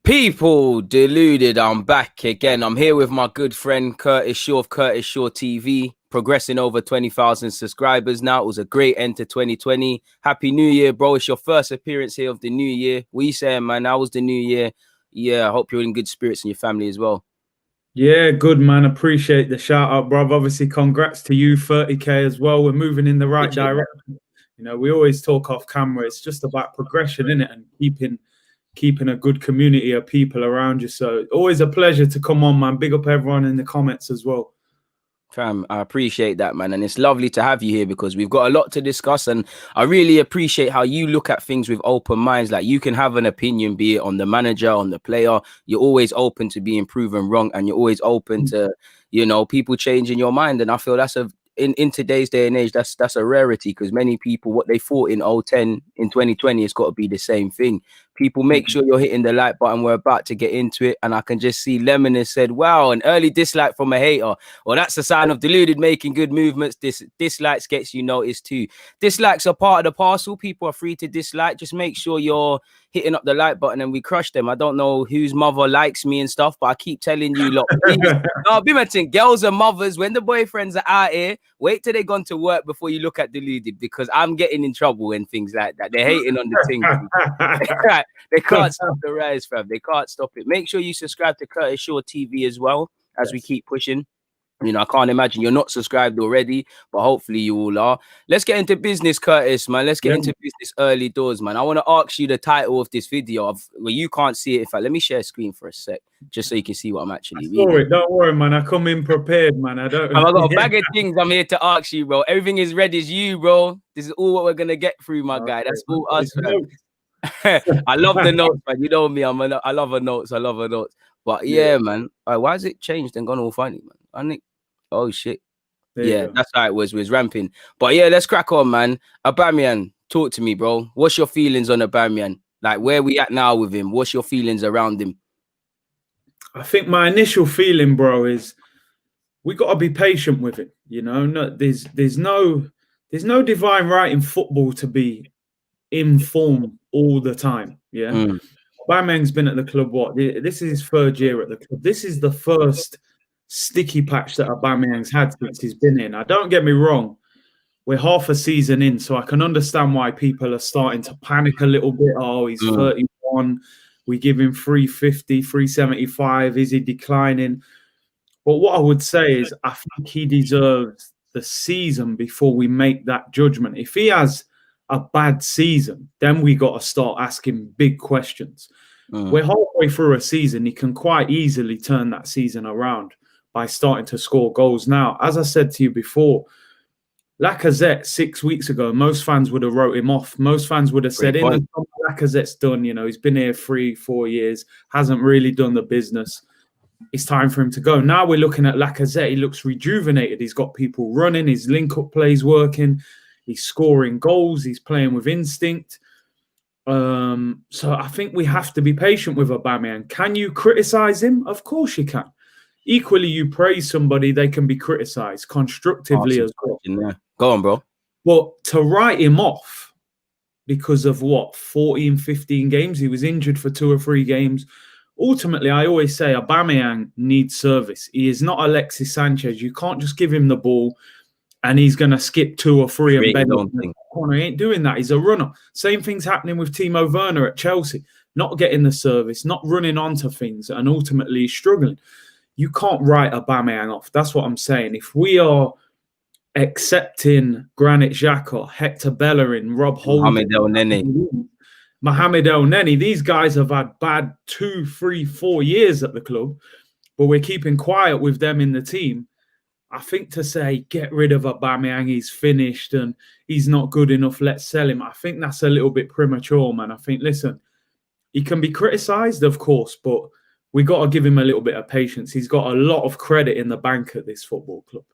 People, deluded. I'm back again. I'm here with my good friend Curtis Shaw of Curtis Shaw TV, progressing over 20,000 subscribers now. It was a great end to 2020. Happy New Year, bro. It's your first appearance here of the new year. What are you saying, man? How was the new year? Yeah, I hope you're in good spirits and your family as well. Yeah, good, man. Appreciate the shout out, bro. Obviously, congrats to you, 30K as well. We're moving in the right direction. You know, we always talk off camera. It's just about progression, isn't it? And keeping a good community of people around you. So always a pleasure to come on, man. Big up everyone in the comments as well. Fam, I appreciate that, man. And it's lovely to have you here because we've got a lot to discuss. And I really appreciate how you look at things with open minds. Like, you can have an opinion, be it on the manager, on the player. You're always open to being proven wrong. And you're always open to, you know, people changing your mind. And I feel that's in today's day and age, that's a rarity, because many people, what they thought in 2010, in 2020, it's got to be the same thing. People, make sure you're hitting the like button. We're about to get into it. And I can just see Lemon has said, wow, an early dislike from a hater. Well, that's a sign of Deluded making good movements. Dislikes gets you noticed too. Dislikes are part of the parcel. People are free to dislike. Just make sure you're hitting up the like button and we crush them. I don't know whose mother likes me and stuff, but I keep telling you, look, please, no, be mentioning girls and mothers, when the boyfriends are out here, wait till they gone to work before you look at Deluded, because I'm getting in trouble and things like that. They're hating on the thing. They can't stop the rise, fam. They can't stop it. Make sure you subscribe to Curtis Shaw TV as well as we keep pushing. You know, I can't imagine you're not subscribed already, but hopefully you all are. Let's get into business, Curtis, man. Let's get into business early doors, man. I want to ask you the title of this video. Well, you can't see it. In fact, let me share a screen for a sec, just so you can see what I'm actually reading. Don't worry, man. I come in prepared, man. I got a bag of things I'm here to ask you, bro. Everything is ready as you, bro. This is all what we're going to get through, my guy. That's all us, man. I love the notes, man. You know me. I love a notes. I love a notes. But yeah, man. Why has it changed and gone all funny, man? I think. Oh shit. Yeah, that's how it was. We was ramping. But yeah, let's crack on, man. Aubameyang, talk to me, bro. What's your feelings on Aubameyang? Like, where we at now with him? What's your feelings around him? I think my initial feeling, bro, is we got to be patient with him. You know, there's no divine right in football to be in form all the time. Yeah. Aubameyang's been at the club, what? This is his third year at the club. This is the first sticky patch that Aubameyang's had since he's been in. Now, don't get me wrong, we're half a season in, so I can understand why people are starting to panic a little bit. Oh, he's 31. We give him 350, 375. Is he declining? But what I would say is I think he deserves the season before we make that judgment. If he has a bad season, then we got to start asking big questions. We're halfway through a season. He can quite easily turn that season around by starting to score goals. Now, as I said to you before, Lacazette 6 weeks ago, most fans would have wrote him off. Most fans would have said, Lacazette's done. You know, he's been here 3-4 years, hasn't really done the business. It's time for him to go. Now we're looking at Lacazette. He looks rejuvenated. He's got people running. His link-up play's working. He's scoring goals. He's playing with instinct. So I think we have to be patient with Aubameyang. Can you criticize him? Of course you can. Equally, you praise somebody, they can be criticized constructively as well. Go on, bro. But to write him off because of what, 14, 15 games, he was injured for 2 or 3 games. Ultimately, I always say Aubameyang needs service. He is not Alexis Sanchez. You can't just give him the ball and he's going to skip 2 or 3 and bend on the corner. He ain't doing that. He's a runner. Same thing's happening with Timo Werner at Chelsea. Not getting the service, not running onto things, and ultimately struggling. You can't write Aubameyang off. That's what I'm saying. If we are accepting Granit Xhaka, Hector Bellerin, Rob Holding, Mohamed El Neni, these guys have had bad 2, 3, 4 years at the club, but we're keeping quiet with them in the team. I think to say, get rid of Aubameyang, he's finished and he's not good enough, let's sell him, I think that's a little bit premature, man. I think, listen, he can be criticised, of course, but we got to give him a little bit of patience. He's got a lot of credit in the bank at this football club.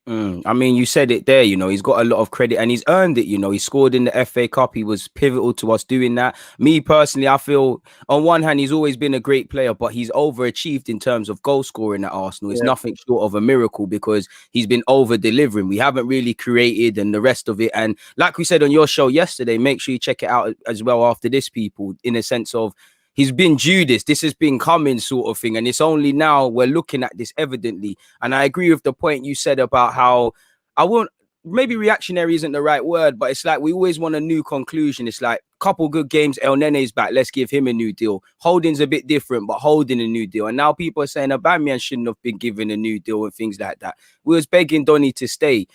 I mean, you said it there, you know, he's got a lot of credit and he's earned it. You know, he scored in the FA Cup. He was pivotal to us doing that. Me personally, I feel on one hand, he's always been a great player, but he's overachieved in terms of goal scoring at Arsenal. It's nothing short of a miracle because he's been over delivering. We haven't really created and the rest of it. And like we said on your show yesterday, make sure you check it out as well after this, people, in a sense of he's been due this. This has been coming, sort of thing, and it's only now we're looking at this evidently. And I agree with the point you said about how I won't. Maybe reactionary isn't the right word, but it's like we always want a new conclusion. It's like couple good games, El Nene's back, let's give him a new deal. Holding's a bit different, but Holding a new deal. And now people are saying Aubameyang shouldn't have been given a new deal and things like that. We was begging Donny to stay.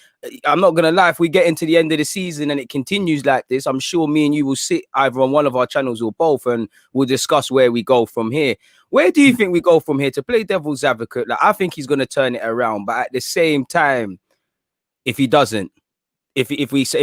I'm not gonna lie, if we get into the end of the season and it continues like this, I'm sure me and you will sit either on one of our channels or both, and we'll discuss where we go from here. Where do you think we go from here? To play devil's advocate, like I think he's gonna turn it around, but at the same time, if he doesn't, if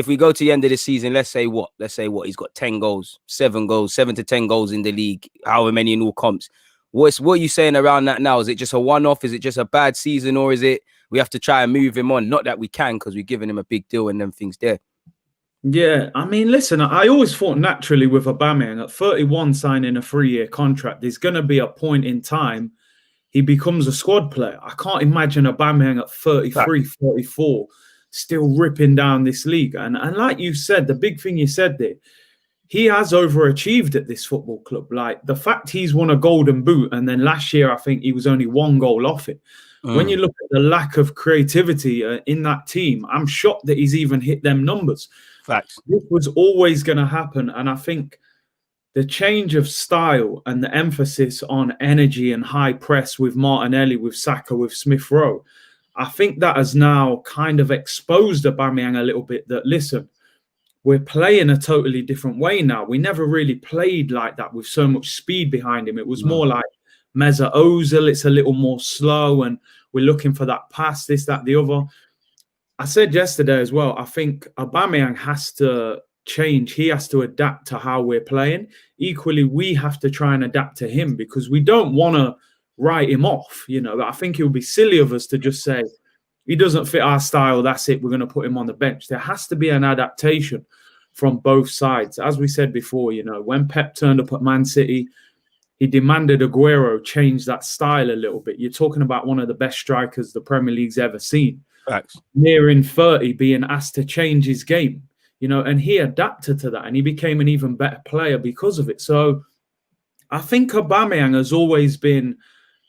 we go to the end of the season, let's say what he's got 10 goals, 7 to 10 goals in the league, however many in all comps. What are you saying around that now? Is it just a one-off? Is it just a bad season, or is it we have to try and move him on? Not that we can, because we've given him a big deal and them things there. Yeah, I mean, listen, I always thought naturally with Aubameyang at 31 signing a 3-year contract, there's going to be a point in time he becomes a squad player. I can't imagine Aubameyang at 33, 34 still ripping down this league. And like you said, the big thing you said there, he has overachieved at this football club. Like the fact he's won a golden boot, and then last year I think he was only 1 goal off it. When you look at the lack of creativity in that team, I'm shocked that he's even hit them numbers. Facts. This was always going to happen. And I think the change of style and the emphasis on energy and high press with Martinelli, with Saka, with Smith Rowe, I think that has now kind of exposed Aubameyang a little bit that, listen, we're playing a totally different way now. We never really played like that with so much speed behind him. It was more like Mesut Ozil. It's a little more slow and we're looking for that pass, this, that, the other. I said yesterday as well, I think Aubameyang has to change. He has to adapt to how we're playing. Equally, we have to try and adapt to him because we don't want to write him off. You know, I think it would be silly of us to just say, he doesn't fit our style, that's it, we're going to put him on the bench. There has to be an adaptation from both sides. As we said before, you know, when Pep turned up at Man City, he demanded Aguero change that style a little bit. You're talking about one of the best strikers the Premier League's ever seen. Facts. Nearing 30, being asked to change his game, you know, and he adapted to that and he became an even better player because of it. So I think Aubameyang has always been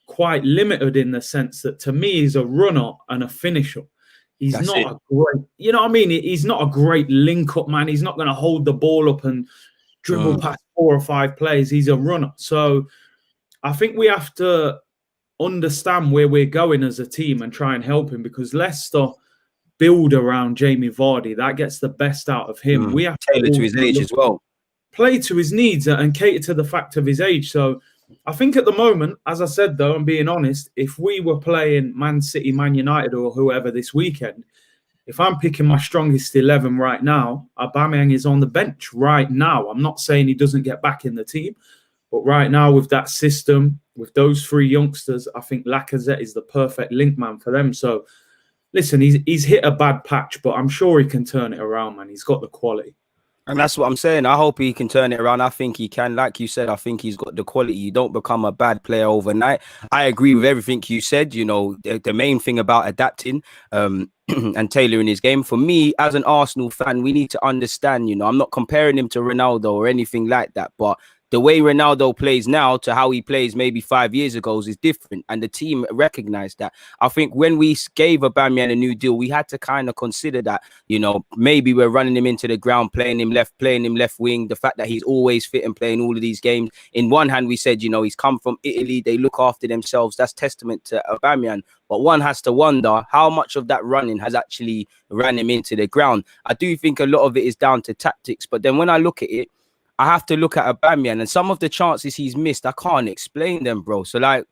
quite limited in the sense that to me he's a runner and a finisher. He's That's not it. a great, you know what I mean? He's not a great link-up man. He's not going to hold the ball up and dribble past 4 or 5 players. He's a runner. So I think we have to understand where we're going as a team and try and help him because Leicester build around Jamie Vardy. That gets the best out of him. We have tailor to his age as well. Play to his needs and cater to the fact of his age. So I think at the moment, as I said, though, I'm being honest, if we were playing Man City, Man United or whoever this weekend, if I'm picking my strongest 11 right now, Aubameyang is on the bench right now. I'm not saying he doesn't get back in the team, but right now with that system, with those 3 youngsters, I think Lacazette is the perfect link man for them. So listen, he's hit a bad patch, but I'm sure he can turn it around, man. He's got the quality. And that's what I'm saying. I hope he can turn it around. I think he can. Like you said, I think he's got the quality. You don't become a bad player overnight. I agree with everything you said. You know, the main thing about adapting and tailoring his game. For me, as an Arsenal fan, we need to understand, you know, I'm not comparing him to Ronaldo or anything like that, but the way Ronaldo plays now to how he plays maybe 5 years ago is different. And the team recognized that. I think when we gave Aubameyang a new deal, we had to kind of consider that, you know, maybe we're running him into the ground, playing him left wing. The fact that he's always fit and playing all of these games. In one hand, we said, you know, he's come from Italy. They look after themselves. That's testament to Aubameyang. But one has to wonder how much of that running has actually ran him into the ground. I do think a lot of it is down to tactics. But then when I look at it, I have to look at Aubameyang and some of the chances he's missed. I can't explain them, bro. So, like,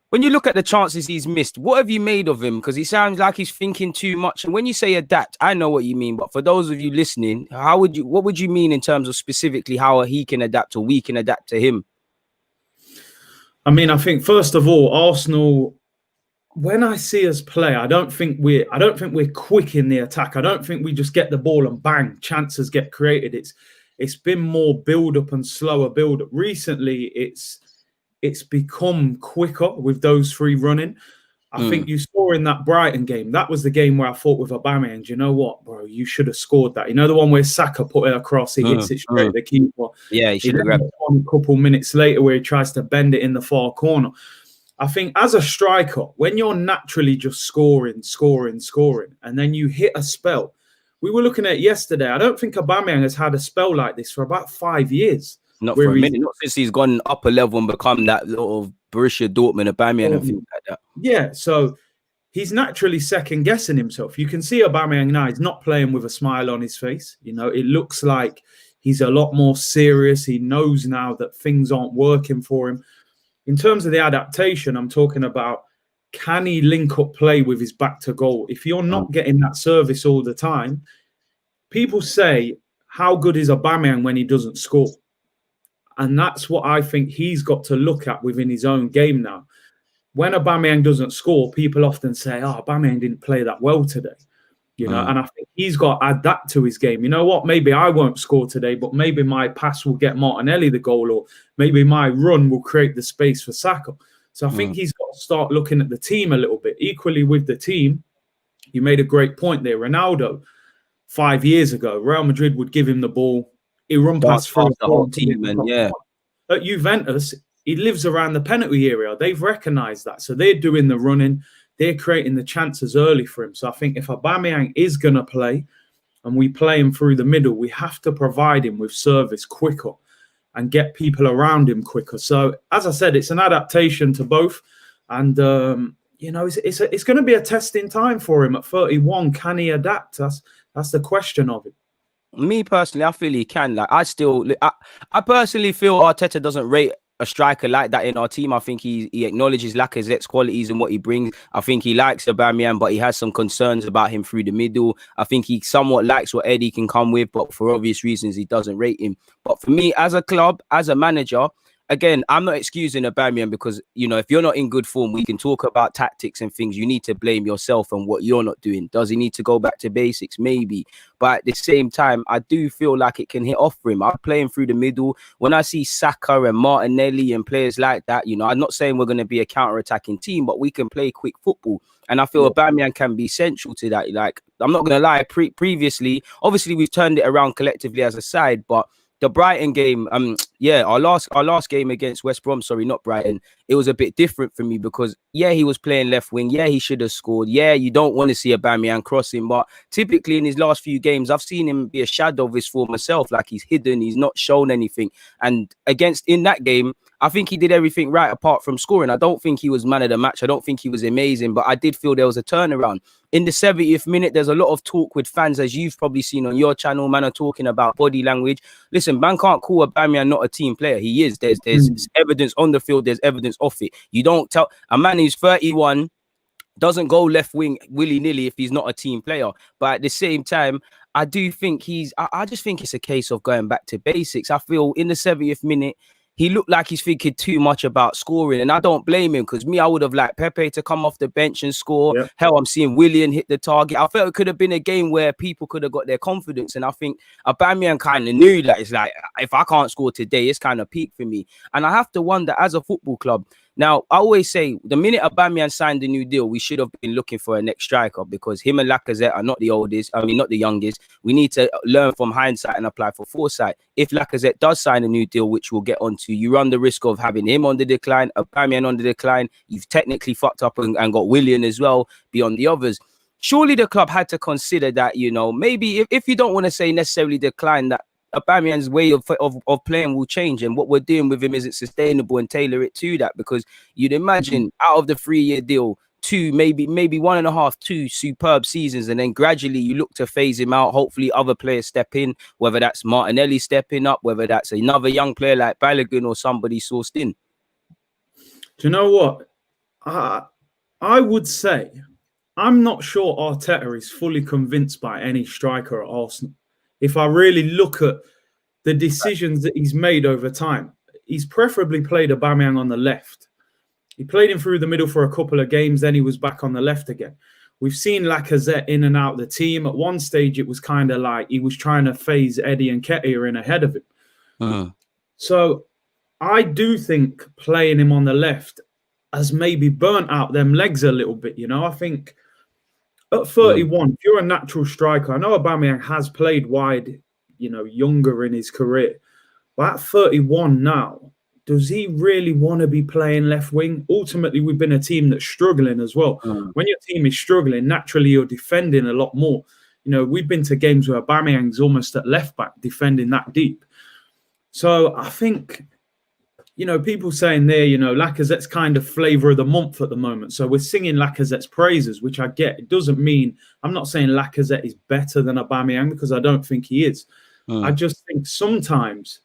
when you look at the chances he's missed, what have you made of him? Because he sounds like he's thinking too much. And when you say adapt, I know what you mean. But for those of you listening, what would you mean in terms of specifically how he can adapt or we can adapt to him? I mean, I think first of all, Arsenal, when I see us play, I don't think we're quick in the attack. I don't think we just get the ball and bang, chances get created. It's been more build-up and slower build-up. Recently, it's become quicker with those 3 running. I think you saw in that Brighton game, that was the game where I thought with Aubameyang, do you know what, bro? You should have scored that. You know, the one where Saka put it across, he hits it straight at the keeper. Yeah, he should have grabbed it. A couple minutes later where he tries to bend it in the far corner. I think as a striker, when you're naturally just scoring, and then you hit a spell, we were looking at yesterday. I don't think Aubameyang has had a spell like this for about 5 years. Not for a minute, not since he's gone up a level and become that sort of Borussia Dortmund Aubameyang and things like that. Yeah, so he's naturally second guessing himself. You can see Aubameyang now, he's not playing with a smile on his face. You know, it looks like he's a lot more serious. He knows now that things aren't working for him. In terms of the adaptation, I'm talking about, can he link up play with his back to goal? If you're not getting that service all the time, people say, how good is Aubameyang when he doesn't score? And that's what I think he's got to look at within his own game now. When Aubameyang doesn't score, people often say, oh, Aubameyang didn't play that well today. You know, and I think he's got to add that to his game. You know what? Maybe I won't score today, but maybe my pass will get Martinelli the goal, or maybe my run will create the space for Saka. So I think he's got to start looking at the team a little bit. Equally with the team, you made a great point there. Ronaldo, 5 years ago, Real Madrid would give him the ball. He run past through the whole team, and At Juventus, he lives around the penalty area. They've recognised that. So they're doing the running. They're creating the chances early for him. So I think if Aubameyang is going to play and we play him through the middle, we have to provide him with service quicker and get people around him quicker. So as I said, it's an adaptation to both. And, you know, it's going to be a testing time for him at 31. Can he adapt? That's the question of it. Me personally, I feel he can. Like, I personally feel Arteta doesn't rate a striker like that in our team. I think he acknowledges Lacazette's qualities and what he brings. I think he likes Aubameyang, but he has some concerns about him through the middle. I think he somewhat likes what Eddie can come with, but for obvious reasons, he doesn't rate him. But for me, as a club, as a manager, again, I'm not excusing Aubameyang because, you know, if you're not in good form, we can talk about tactics and things. You need to blame yourself and what you're not doing. Does he need to go back to basics? Maybe. But at the same time, I do feel like it can hit off for him. I'm playing through the middle. When I see Saka and Martinelli and players like that, you know, I'm not saying we're going to be a counter-attacking team, but we can play quick football. And I feel Aubameyang can be central to that. Like, I'm not going to lie, previously, obviously we've turned it around collectively as a side, but the Brighton game, our last game against West Brom, sorry, not Brighton, it was a bit different for me because, he was playing left wing. He should have scored. You don't want to see Aubameyang crossing, but typically in his last few games, I've seen him be a shadow of his former self, like he's hidden, he's not shown anything. And in that game, I think he did everything right apart from scoring. I don't think he was man of the match. I don't think he was amazing, but I did feel there was a turnaround. In the 70th minute, there's a lot of talk with fans, as you've probably seen on your channel. Man are talking about body language. Listen, man can't call Aubameyang not a team player. He is. There's evidence on the field. There's evidence off it. You don't tell a man who's 31 doesn't go left wing willy-nilly if he's not a team player. But at the same time, I do think I just think it's a case of going back to basics. I feel in the 70th minute, he looked like he's thinking too much about scoring, and I don't blame him because I would have liked Pepe to come off the bench and score. Yeah. Hell, I'm seeing Willian hit the target. I felt it could have been a game where people could have got their confidence, and I think Aubameyang kind of knew that it's like, if I can't score today, it's kind of peak for me. And I have to wonder, as a football club, now, I always say the minute Aubameyang signed the new deal, we should have been looking for a next striker because him and Lacazette are not the not the youngest. We need to learn from hindsight and apply for foresight. If Lacazette does sign a new deal, which we'll get onto, you run the risk of having him on the decline, Aubameyang on the decline. You've technically fucked up and got Willian as well beyond the others. Surely the club had to consider that, you know, maybe if you don't want to say necessarily decline, that Aubameyang's way of playing will change, and what we're doing with him isn't sustainable, and tailor it to that, because you'd imagine out of the 3-year deal, maybe 1.5, 2 superb seasons, and then gradually you look to phase him out. Hopefully other players step in, whether that's Martinelli stepping up, whether that's another young player like Balogun or somebody sourced in. Do you know what? I would say I'm not sure Arteta is fully convinced by any striker at Arsenal. If I really look at the decisions that he's made over time, he's preferably played Aubameyang on the left. He played him through the middle for a couple of games, then he was back on the left again. We've seen Lacazette in and out of the team. At one stage, it was kind of like he was trying to phase Eddie and Nketiah in ahead of him. So I do think playing him on the left has maybe burnt out them legs a little bit. I think at 31, if you're a natural striker, I know Aubameyang has played wide, younger in his career, but at 31 now, does he really want to be playing left wing? Ultimately, we've been a team that's struggling as well. When your team is struggling, naturally you're defending a lot more. We've been to games where Aubameyang's almost at left back defending that deep. So I think, people saying there, Lacazette's kind of flavour of the month at the moment. So we're singing Lacazette's praises, which I get. It doesn't mean, I'm not saying Lacazette is better than Aubameyang, because I don't think he is. I just think sometimes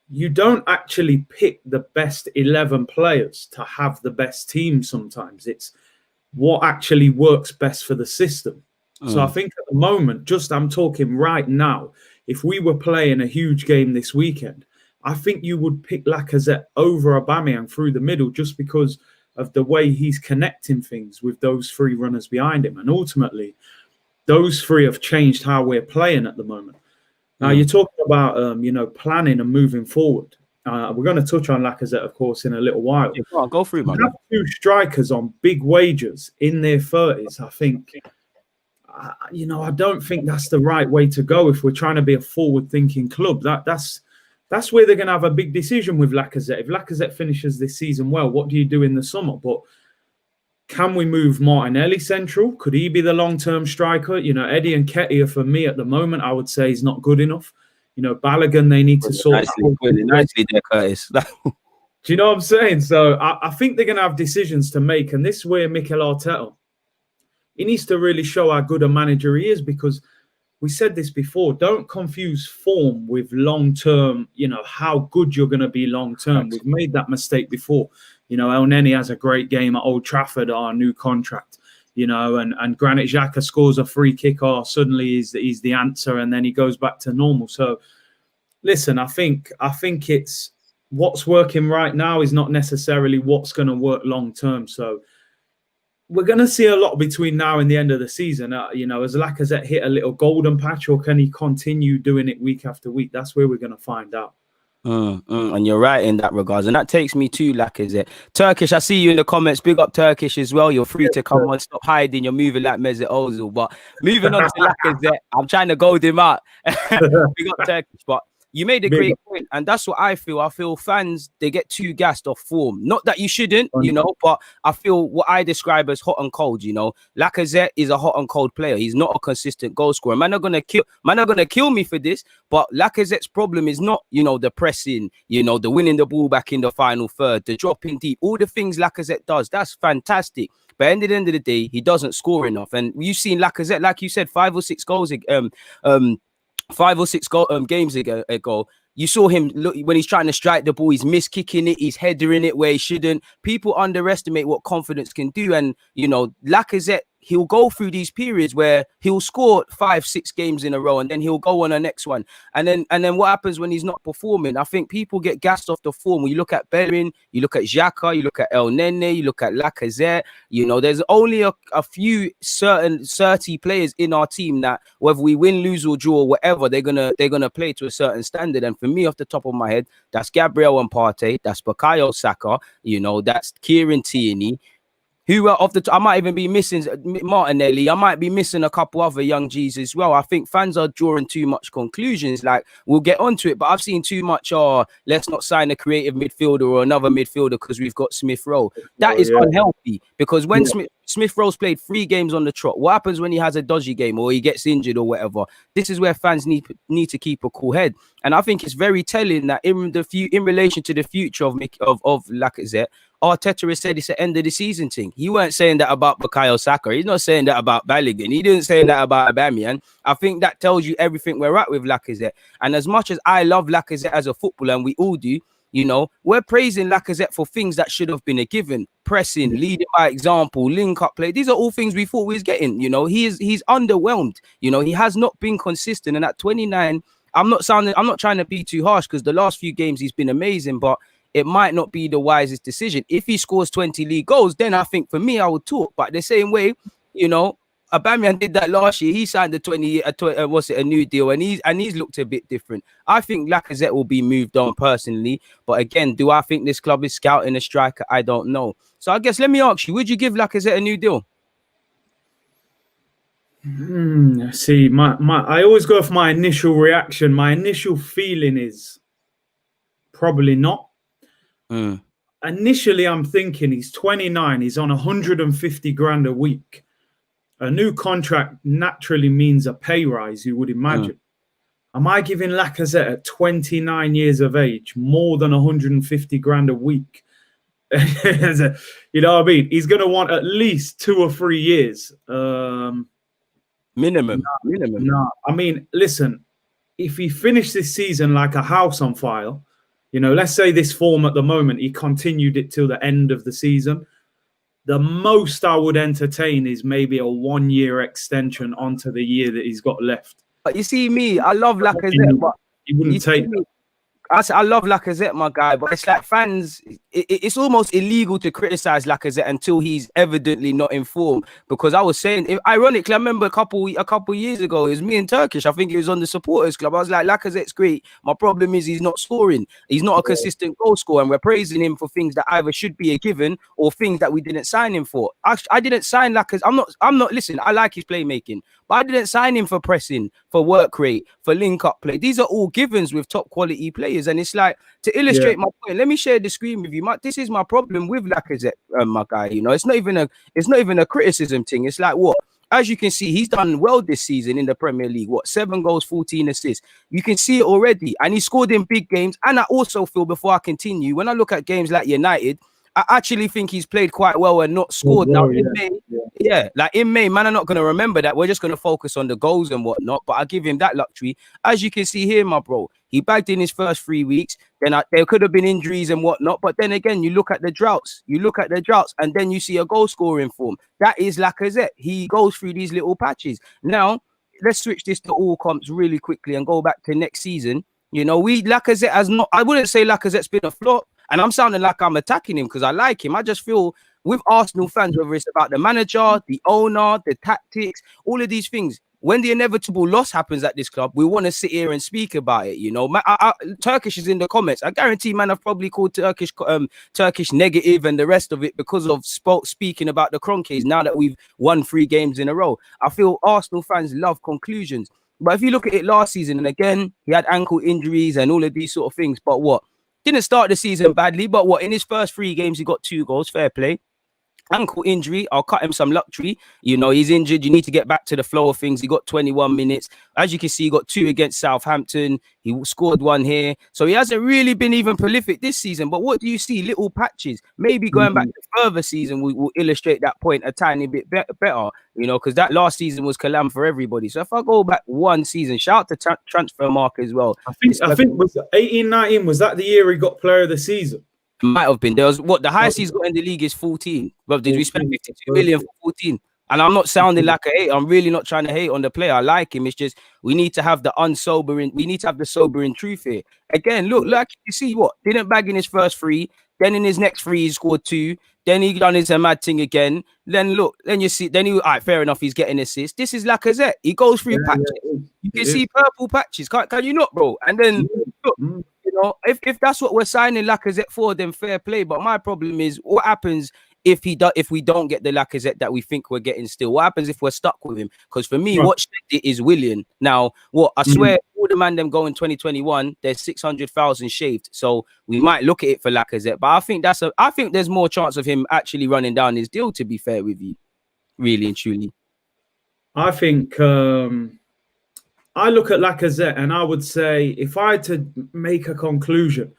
you don't actually pick the best 11 players to have the best team sometimes. It's what actually works best for the system. So I think at the moment, I'm talking right now, if we were playing a huge game this weekend, I think you would pick Lacazette over Aubameyang through the middle just because of the way he's connecting things with those three runners behind him. And ultimately, those three have changed how we're playing at the moment. Now, you're talking about, planning and moving forward. We're going to touch on Lacazette, of course, in a little while. Yeah, go through, man. Have two strikers on big wages in their 30s, I think, I don't think that's the right way to go if we're trying to be a forward-thinking club. That's where they're going to have a big decision with Lacazette. If Lacazette finishes this season well, what do you do in the summer? But can we move Martinelli central? Could he be the long-term striker? Eddie and Nketiah, for me at the moment, I would say he's not good enough. Balogun, they need to sort nicely there, Curtis. Do you know what I'm saying? So I think they're going to have decisions to make. And this is where Mikel Arteta, he needs to really show how good a manager he is, because we said this before, don't confuse form with long-term, how good you're going to be long-term. We've made that mistake before. El Neni has a great game at Old Trafford, our new contract, and Granit Xhaka scores a free kick, suddenly he's the answer, and then he goes back to normal. So, listen, I think it's what's working right now is not necessarily what's going to work long-term. So, we're going to see a lot between now and the end of the season. Has Lacazette hit a little golden patch, or can he continue doing it week after week? That's where we're going to find out. And you're right in that regards. And that takes me to Lacazette. Turkish, I see you in the comments. Big up Turkish as well. You're free to come on. Stop hiding. You're moving like Mesut Ozil. But moving on to Lacazette, I'm trying to goad him out. Big up Turkish. But you made a great point, and that's what I feel. I feel fans, they get too gassed off form. Not that you shouldn't, but I feel what I describe as hot and cold. Lacazette is a hot and cold player. He's not a consistent goal scorer. Man are gonna kill me for this, but Lacazette's problem is not, the pressing, the winning the ball back in the final third, the dropping deep, all the things Lacazette does. That's fantastic. But at the end of the day, he doesn't score enough. And you've seen Lacazette, like you said, 5 or 6 goals. 5 or 6 games ago, you saw him look when he's trying to strike the ball, he's miskicking it, he's headering it where he shouldn't. People underestimate what confidence can do. And, Lacazette, he'll go through these periods where he'll score 5-6 games in a row, and then he'll go on the next one. And then what happens when he's not performing? I think people get gassed off the form. When you look at Bellerin, you look at Xhaka, you look at El Nene, you look at Lacazette, there's only a few certain 30 players in our team that whether we win, lose or draw or whatever, they're gonna play to a certain standard. And for me, off the top of my head, that's Gabriel and Partey, that's Bukayo Saka, that's Kieran Tierney. Who are I might even be missing Martinelli. I might be missing a couple other young G's as well. I think fans are drawing too much conclusions. Like, we'll get onto it, but I've seen too much. Let's not sign a creative midfielder or another midfielder because we've got Smith Rowe. That is unhealthy, because when Smith Rowe's played 3 games on the trot, what happens when he has a dodgy game or he gets injured or whatever? This is where fans need to keep a cool head. And I think it's very telling that in relation to the future of Lacazette, Arteta has said it's an end of the season thing. He weren't saying that about Bukayo Saka. He's not saying that about Balogun. He didn't say that about Aubameyang. I think that tells you everything we're at with Lacazette. And as much as I love Lacazette as a footballer, and we all do, we're praising Lacazette for things that should have been a given. Pressing, leading by example, link up play. These are all things we thought we was getting. He's underwhelmed. He has not been consistent. And at 29, I'm not trying to be too harsh, because the last few games he's been amazing, but it might not be the wisest decision. If he scores 20 league goals, then I think for me, I would talk. But the same way, Aubameyang did that last year. He signed a new deal, and he's looked a bit different. I think Lacazette will be moved on personally, but again, do I think this club is scouting a striker? I don't know. So I guess let me ask you: would you give Lacazette a new deal? See, I always go off my initial reaction. My initial feeling is probably not. Initially, I'm thinking he's 29. He's on 150 grand a week. A new contract naturally means a pay rise, you would imagine. Am I giving Lacazette at 29 years of age more than 150 grand a week? You know what I mean? He's going to want at least 2 or 3 years. Minimum. No, I mean, listen, if he finished this season like a house on fire, you know, let's say this form at the moment, he continued it till the end of the season. The most I would entertain is maybe a 1-year extension onto the year that he's got left. But you see me, I love Lacazette, but he wouldn't take that. I love Lacazette, my guy, but it's like fans, it's almost illegal to criticize Lacazette until he's evidently not informed. Because I was saying, ironically, I remember a couple years ago, it was me and Turkish. I think it was on the supporters club. I was like, Lacazette's great. My problem is he's not scoring. He's not a consistent goal scorer, and we're praising him for things that either should be a given or things that we didn't sign him for. I didn't sign Lacazette. I'm not. Listen, I like his playmaking, but I didn't sign him for pressing, for work rate, for link-up play. These are all givens with top quality players. And it's like, to illustrate my point, let me share the screen with you. This is my problem with Lacazette, my guy. You know, it's not even a criticism thing. It's like, what? As you can see, he's done well this season in the Premier League. 7 goals, 14 assists. You can see it already. And he scored in big games. And I also feel, before I continue, when I look at games like United, I actually think he's played quite well and not scored. Now, in May, man, I'm not going to remember that. We're just going to focus on the goals and whatnot. But I give him that luxury. As you can see here, my bro, he bagged in his first 3 weeks. Then there could have been injuries and whatnot. But then again, you look at the droughts. And then you see a goal scoring form. That is Lacazette. He goes through these little patches. Now, let's switch this to all comps really quickly and go back to next season. You know, Lacazette has not, I wouldn't say Lacazette's been a flop. And I'm sounding like I'm attacking him because I like him. I just feel with Arsenal fans, whether it's about the manager, the owner, the tactics, all of these things, when the inevitable loss happens at this club, we want to sit here and speak about it. You know, Turkish is in the comments. I guarantee, man, I've probably called Turkish negative and the rest of it because of speaking about the Kroenkes now that we've won 3 games in a row. I feel Arsenal fans love conclusions. But if you look at it last season, and again, he had ankle injuries and all of these sort of things. But what? Didn't start the season badly, but what? In his first 3 games, he got 2 goals. Fair play. Ankle injury, I'll cut him some luxury. You know, he's injured. You need to get back to the flow of things. He got 21 minutes. As you can see, he got 2 against Southampton. He scored 1 here. So he hasn't really been even prolific this season. But what do you see? Little patches. Maybe going back to further season will illustrate that point a tiny bit better, you know, because that last season was calam for everybody. So if I go back 1 season, shout out to Transfer Mark as well. I think was 18-19, was that the year he got Player of the Season? Might have been. There was the highest he's got in the league is 14. But did we spend 52 million for 14? And I'm not sounding like a hate. I'm really not trying to hate on the player. I like him. It's just we need to have the sobering truth here. Again, look, like you see what didn't bag in his first 3. Then in his next 3, he scored 2. Then he done his mad thing again. Then look, then you see, then he, all right, fair enough, he's getting assists. This is Lacazette. He goes through patches. You can see purple patches. Can you not, bro? And then look, you know, if that's what we're signing Lacazette for, then fair play. But my problem is what happens if we don't get the Lacazette that we think we're getting still? What happens if we're stuck with him? Because for me, what it is Willian. Now, what I swear, all the man them go in 2021, there's 600,000 shaved. So we might look at it for Lacazette, but I think there's more chance of him actually running down his deal. To be fair with you, really and truly, I think I look at Lacazette and I would say, if I had to make a conclusion,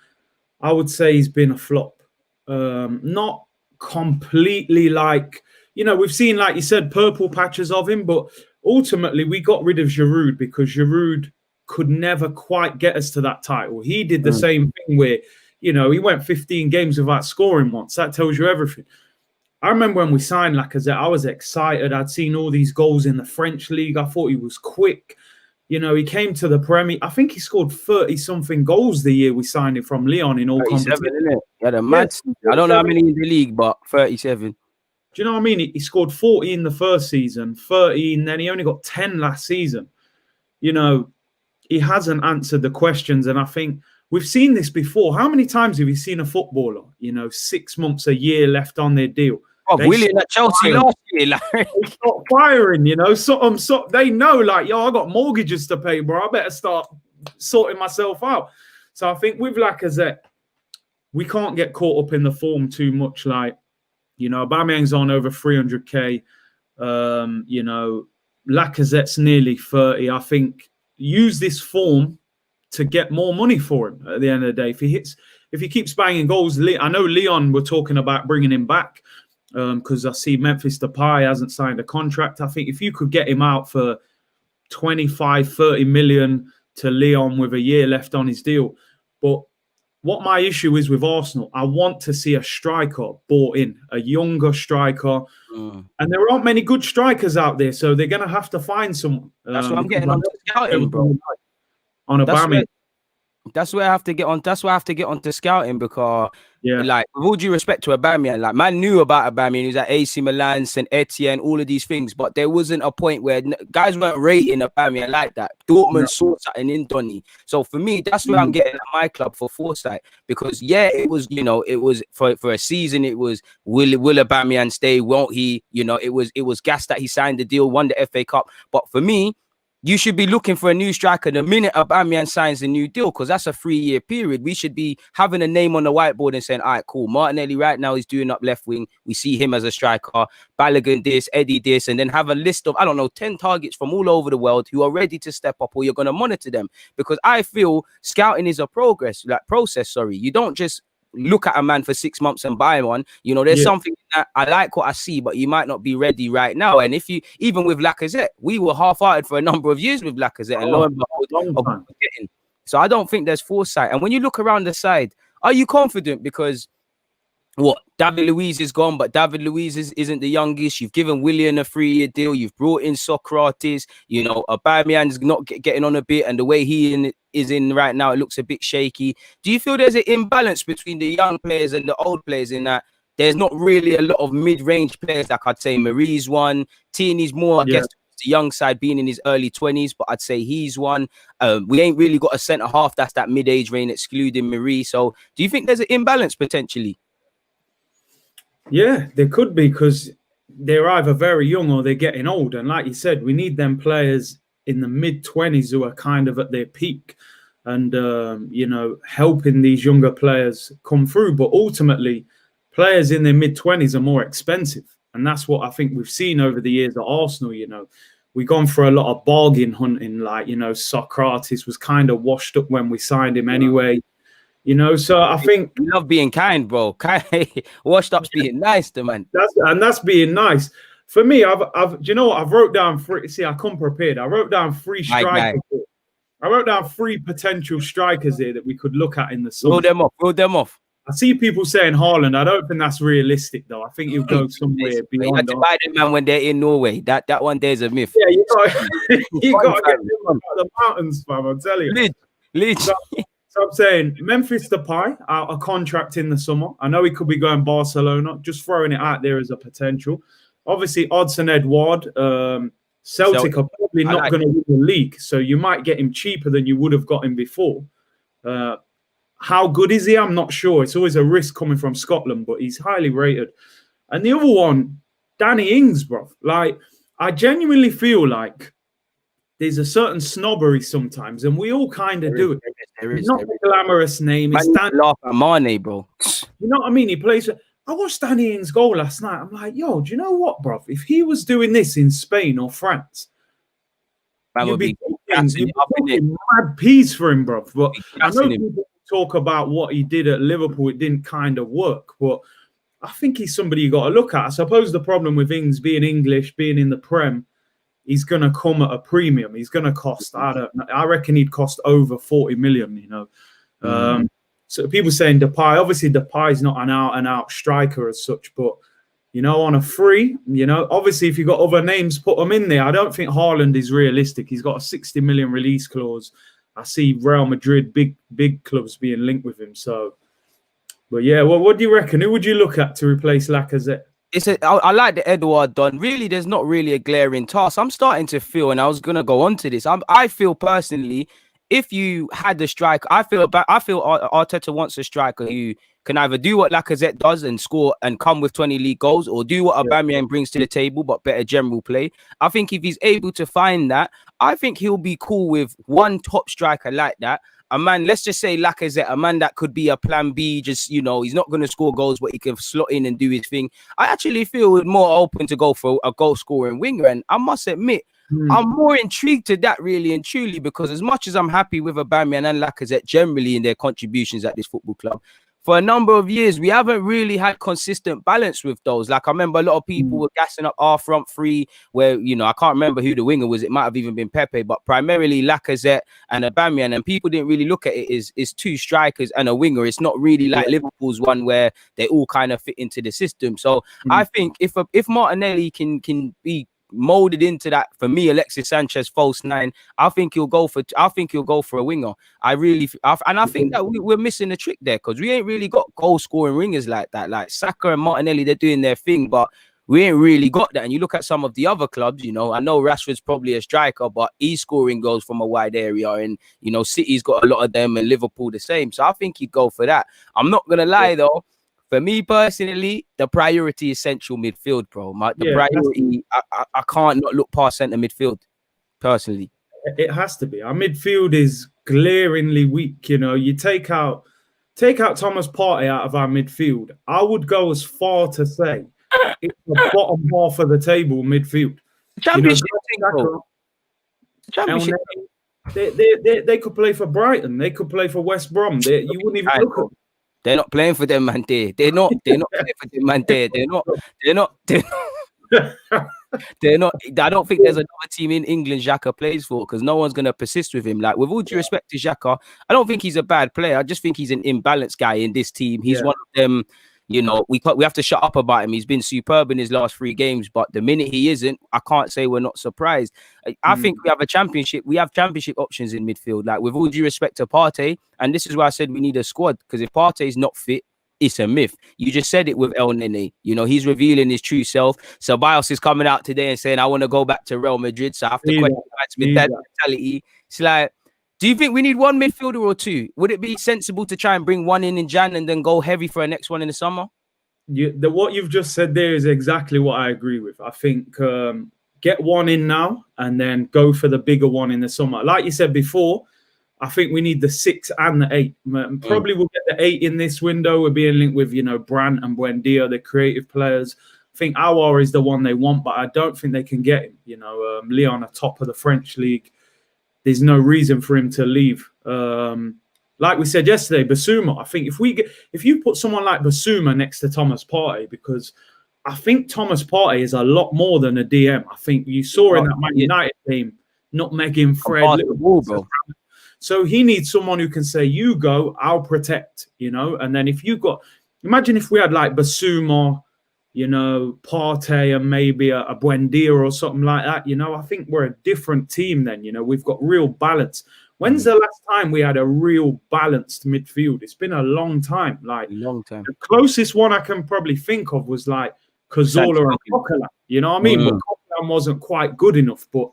I would say he's been a flop. Not completely, like, you know, we've seen, like you said, purple patches of him, but ultimately we got rid of Giroud because Giroud could never quite get us to that title. He did the same thing where, you know, he went 15 games without scoring once. That tells you everything. I remember when we signed Lacazette, I was excited. I'd seen all these goals in the French league. I thought he was quick. You know, he came to the Premier. I think he scored 30-something goals the year we signed him from Lyon in all competitions. Yeah, the mad. I don't know how many in the league, but 37. Do you know what I mean? He scored 40 in the first season, 13, then he only got 10 last season. You know, he hasn't answered the questions. And I think we've seen this before. How many times have you seen a footballer, 6 months, a year left on their deal? Oh, Willian at Chelsea last year, like they start firing, So they know, like, yo, I got mortgages to pay, bro. I better start sorting myself out. So I think with Lacazette, we can't get caught up in the form too much. Like, Aubameyang's on over 300k. Lacazette's nearly 30. I think use this form to get more money for him at the end of the day. If he keeps banging goals, I know Leon were talking about bringing him back because I see Memphis Depay hasn't signed a contract. I think if you could get him out for 25, 30 million to Leon with a year left on his deal. But what my issue is with Arsenal, I want to see a striker bought in, a younger striker. And there aren't many good strikers out there, so they're going to have to find someone. That's what I'm getting on scouting, bro. On Aubameyang. That's where I have to get on. That's why I have to get onto scouting because, like, with all due respect to Aubameyang, like, man knew about Aubameyang. He was at AC Milan, St. Etienne, all of these things, but there wasn't a point where guys weren't rating Aubameyang like that. Dortmund saw something in Donny. So for me, that's where I'm getting at my club for foresight because it was, it was for a season. It was will Aubameyang stay? Won't he? It was gas that he signed the deal, won the FA Cup. But for me, you should be looking for a new striker the minute Aubameyang signs a new deal because that's a 3-year period. We should be having a name on the whiteboard and saying, all right, cool. Martinelli right now is doing up left wing. We see him as a striker. Balogun this, Eddie this, and then have a list of, 10 targets from all over the world who are ready to step up or you're going to monitor them. Because I feel scouting is a process. You don't just look at a man for 6 months and buy one. There's something that I like what I see, but you might not be ready right now. And even with Lacazette, we were half-hearted for a number of years with Lacazette, and lo and behold, so I don't think there's foresight. And when you look around the side, are you confident? Because David Luiz is gone, but David Luiz isn't the youngest. You've given Willian a 3-year deal. You've brought in Socrates. Aubameyang's not getting on a bit, and the way he is in right now, it looks a bit shaky. Do you feel there's an imbalance between the young players and the old players in that there's not really a lot of mid-range players? Like I'd say Marie's one, Tierney's more, I guess, the young side being in his early 20s, but I'd say he's one. We ain't really got a centre half that's that mid-age range, excluding Marie. So do you think there's an imbalance potentially? Yeah, there could be because they're either very young or they're getting old. And like you said, we need them players in the mid-20s who are kind of at their peak and, helping these younger players come through. But ultimately, players in their mid-20s are more expensive. And that's what I think we've seen over the years at Arsenal. We've gone for a lot of bargain hunting. Like, Socrates was kind of washed up when we signed him anyway. So I think we love being kind, bro. Washed up's being nice, to man. That's being nice. For me, I've do you know what? I've wrote down three. See, I come prepared. I wrote down 3 strikers. I wrote down 3 potential strikers here that we could look at in the summer. Roll them off. I see people saying Haaland. I don't think that's realistic, though. I think he'll go somewhere beyond. You have to buy them, man, when they're in Norway. That one there's a myth. Yeah, you got to get them out of the mountains, fam. I'm telling you. Leeds. So I'm saying Memphis Depay out a contract in the summer. I know he could be going Barcelona. Just throwing it out there as a potential. Obviously, Odsonne Edouard. Celtic are probably not going to win the league, so you might get him cheaper than you would have got him before. How good is he? I'm not sure. It's always a risk coming from Scotland, but he's highly rated. And the other one, Danny Ings, bro. Like, I genuinely feel like there's a certain snobbery sometimes, and we all kind of do it. It's not a glamorous name. It's Danny. Laugh at Mane, bro. You know what I mean? He plays. I watched Danny Ings' goal last night. I'm like, yo, do you know what, bro? If he was doing this in Spain or France, you'd be talking mad peas for him, bro. But I know people talk about what he did at Liverpool. It didn't kind of work, but I think he's somebody you got to look at. I suppose the problem with Ings being English, being in the Prem, he's going to come at a premium. He's going to cost, I reckon he'd cost over 40 million, So people saying Depay, obviously Depay's not an out-and-out striker as such, but, on a free, obviously if you've got other names, put them in there. I don't think Haaland is realistic. He's got a 60 million release clause. I see Real Madrid, big clubs being linked with him. So, but yeah, well, what do you reckon? Who would you look at to replace Lacazette? I like the Edouard done. Really, there's not really a glaring task. I'm starting to feel, and I was gonna go on to this. I feel personally, if you had the striker, I feel Arteta wants a striker who can either do what Lacazette does and score and come with 20 league goals, or do what Aubameyang brings to the table, but better general play. I think if he's able to find that, I think he'll be cool with one top striker like that. A man, let's just say Lacazette, a man that could be a plan B, just, you know, he's not going to score goals, but he can slot in and do his thing. I actually feel more open to go for a goal scoring winger. And I must admit, I'm more intrigued to that really and truly, because as much as I'm happy with Aubameyang and Lacazette generally in their contributions at this football club, for a number of years, we haven't really had consistent balance with those. Like, I remember a lot of people were gassing up our front three where, you know, I can't remember who the winger was. It might have even been Pepe, but primarily Lacazette and Aubameyang. And people didn't really look at it as two strikers and a winger. It's not really like Liverpool's one where they all kind of fit into the system. So I think if Martinelli can be molded into that, for me, Alexis Sanchez false nine, I think he'll go for a winger. I think that we're missing a trick there, because we ain't really got goal scoring wingers like that. Like Saka and Martinelli, they're doing their thing, but we ain't really got that. And you look at some of the other clubs, you know, I know Rashford's probably a striker, but he's scoring goals from a wide area, and you know, City's got a lot of them, and Liverpool the same. So I think he'd go for that. I'm not gonna lie though. For me personally, the priority is central midfield, bro. Priority, I can't not look past centre midfield, personally. It has to be. Our midfield is glaringly weak. You know, you take out Thomas Partey out of our midfield, I would go as far to say it's the bottom half of the table midfield. Championship, Championship. They could play for Brighton. They could play for West Brom. You wouldn't even look at them. They're not playing for them, man. They're not playing for them, man. They're not. I don't think there's another team in England Xhaka plays for, because no one's going to persist with him. Like, with all due respect to Xhaka, I don't think he's a bad player. I just think he's an imbalanced guy in this team. He's one of them. You know, we have to shut up about him. He's been superb in his last 3 games, but the minute he isn't, I can't say we're not surprised. I think we have championship options in midfield. Like, with all due respect to Partey, and this is why I said we need a squad, because if Partey's not fit, it's a myth. You just said it with El Nene. You know, he's revealing his true self. Ceballos is coming out today and saying, I want to go back to Real Madrid. So I have to question that mentality. It's like, do you think we need one midfielder or two? Would it be sensible to try and bring one in Jan and then go heavy for a next one in the summer? What you've just said there is exactly what I agree with. I think get one in now and then go for the bigger one in the summer. Like you said before, I think we need the 6 and the 8. Probably we'll get the 8 in this window. We're being linked with, you know, Brandt and Buendia, the creative players. I think Aouar is the one they want, but I don't think they can get him. You know, Lyon are top of the French league. There's no reason for him to leave. Like we said yesterday, Basuma. I think if you put someone like Basuma next to Thomas Partey, because I think Thomas Partey is a lot more than a DM. I think you saw in that Man United team, nutmegging Fred. So he needs someone who can say, "You go, I'll protect." You know, and then imagine if we had like Basuma, you know, Partey and maybe a Buendia or something like that. You know, I think we're a different team then. You know, we've got real balance. When's the last time we had a real balanced midfield? It's been a long time. Like, the closest one I can probably think of was like Cazorla and Coquelin. You know what I mean? But Coquelin wasn't quite good enough. But,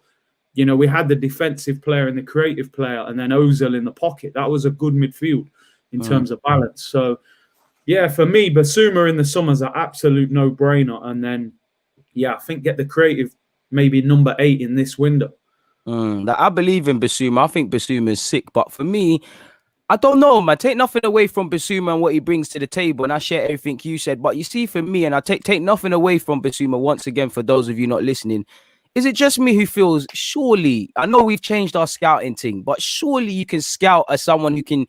you know, we had the defensive player and the creative player, and then Ozil in the pocket. That was a good midfield in terms of balance. So, yeah, for me, Basuma in the summer's an absolute no-brainer. And then, I think get the creative, maybe number 8 in this window. I believe in Basuma. I think Basuma is sick. But for me, I don't know, man. Take nothing away from Basuma and what he brings to the table. And I share everything you said. But you see, for me, and I take nothing away from Basuma once again, for those of you not listening, is it just me who feels, surely, I know we've changed our scouting thing, but surely you can scout as someone who can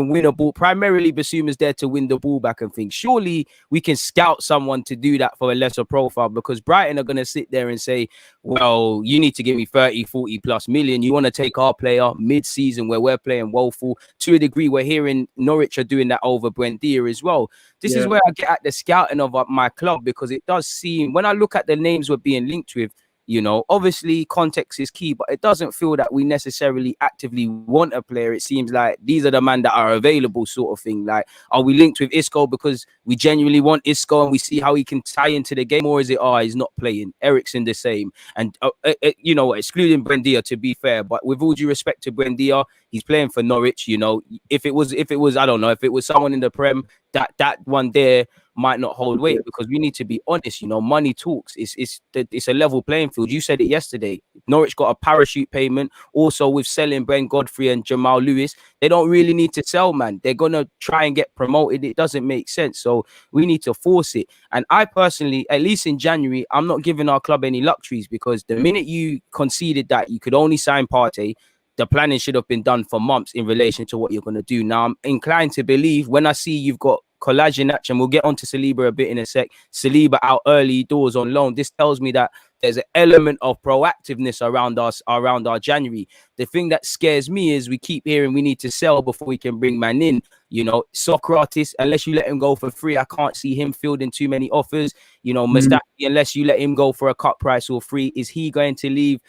win a ball. Primarily, Basuma's there to win the ball back and things. Surely we can scout someone to do that for a lesser profile, because Brighton are going to sit there and say, well, you need to give me 30, 40 plus million. You want to take our player mid-season where we're playing woeful. To a degree, we're hearing Norwich are doing that over Buendia as well. This is where I get at the scouting of my club, because it does seem, when I look at the names we're being linked with, You know, obviously context is key, but it doesn't feel that we necessarily actively want a player. It seems like these are the men that are available, sort of thing. Like, are we linked with Isco because we genuinely want Isco and we see how he can tie into the game, or is it, he's not playing? Eriksen the same, and you know, excluding Buendia, to be fair, but with all due respect to Buendia, he's playing for Norwich. You know, if it was, I don't know, if it was someone in the Prem, that one there might not hold weight, because we need to be honest. You know, money talks. It's a level playing field. You said it yesterday. Norwich got a parachute payment. Also, with selling Ben Godfrey and Jamal Lewis, they don't really need to sell, man. They're gonna try and get promoted. It doesn't make sense. So we need to force it. And I personally, at least in January, I'm not giving our club any luxuries, because the minute you conceded that you could only sign Partey, the planning should have been done for months in relation to what you're going to do. Now, I'm inclined to believe, when I see you've got Kolasinac, and we'll get onto Saliba a bit in a sec, Saliba out early doors on loan, this tells me that there's an element of proactiveness around us, around our January. The thing that scares me is we keep hearing we need to sell before we can bring man in. You know, Socrates, unless you let him go for free, I can't see him fielding too many offers. You know, Mustafi, unless you let him go for a cut price or free, is he going to leave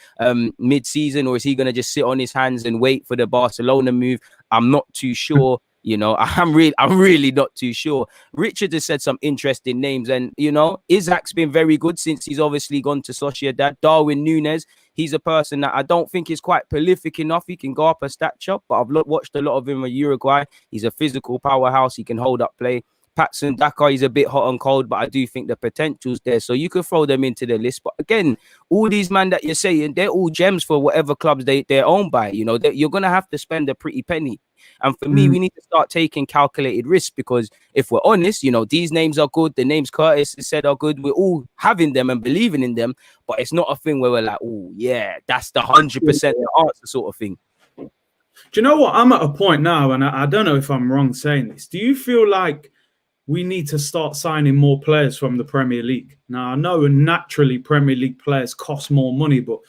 mid-season, or is he going to just sit on his hands and wait for the Barcelona move? I'm not too sure. You know, I'm really not too sure. Richard has said some interesting names, and you know, Isaac's been very good since he's obviously gone to Sociedad. Darwin Núñez, he's a person that I don't think is quite prolific enough. He can go up a stature, but I've watched a lot of him in Uruguay. He's a physical powerhouse. He can hold up play. Patson Daka, he's a bit hot and cold, but I do think the potential's there. So you could throw them into the list. But again, all these men that you're saying, they're all gems for whatever clubs they're owned by. You know, you're going to have to spend a pretty penny. And for me, we need to start taking calculated risks, because if we're honest, you know, these names are good. The names Curtis has said are good. We're all having them and believing in them, but it's not a thing where we're like, oh, yeah, that's the 100% the answer sort of thing. Do you know what? I'm at a point now, and I don't know if I'm wrong saying this. Do you feel like we need to start signing more players from the Premier League? Now, I know naturally Premier League players cost more money, but,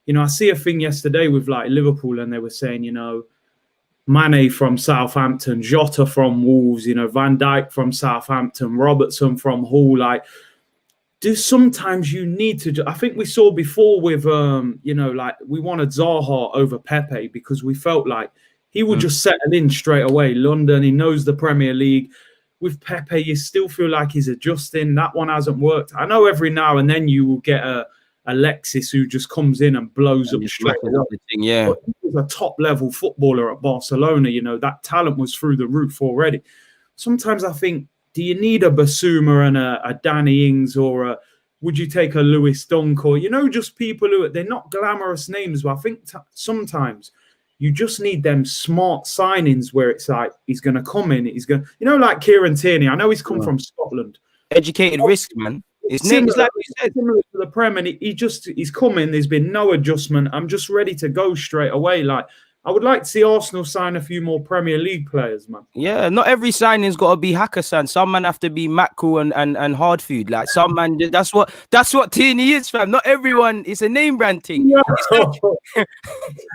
you know, I see a thing yesterday with like Liverpool, and they were saying, you know, Mane from Southampton, Jota from Wolves, you know, Van Dijk from Southampton, Robertson from Hull. Like, sometimes you need to. I think we saw before with, you know, like we wanted Zaha over Pepe because we felt like he would just settle in straight away. London, he knows the Premier League. With Pepe, you still feel like he's adjusting. That one hasn't worked. I know every now and then you will get a Alexis who just comes in and blows up straight away. Yeah, but he was a top-level footballer at Barcelona. You know, that talent was through the roof already. Sometimes I think, do you need a Basuma and a Danny Ings, or would you take a Lewis Dunk, or, you know, just people who they're not glamorous names, but I think sometimes you just need them smart signings where it's like he's going to come in, he's going, you know, like Kieran Tierney. I know he's come from Scotland. Educated risk, man. It's like we said, similar to the Prem, and he's come in. There's been no adjustment. I'm just ready to go straight away. Like, I would like to see Arsenal sign a few more Premier League players, man. Yeah, not every signing's got to be Hakkasan. Some man have to be Matku and hard food. Like, some man, that's what Tierney is, fam. Not everyone. It's a name brand thing. Yeah.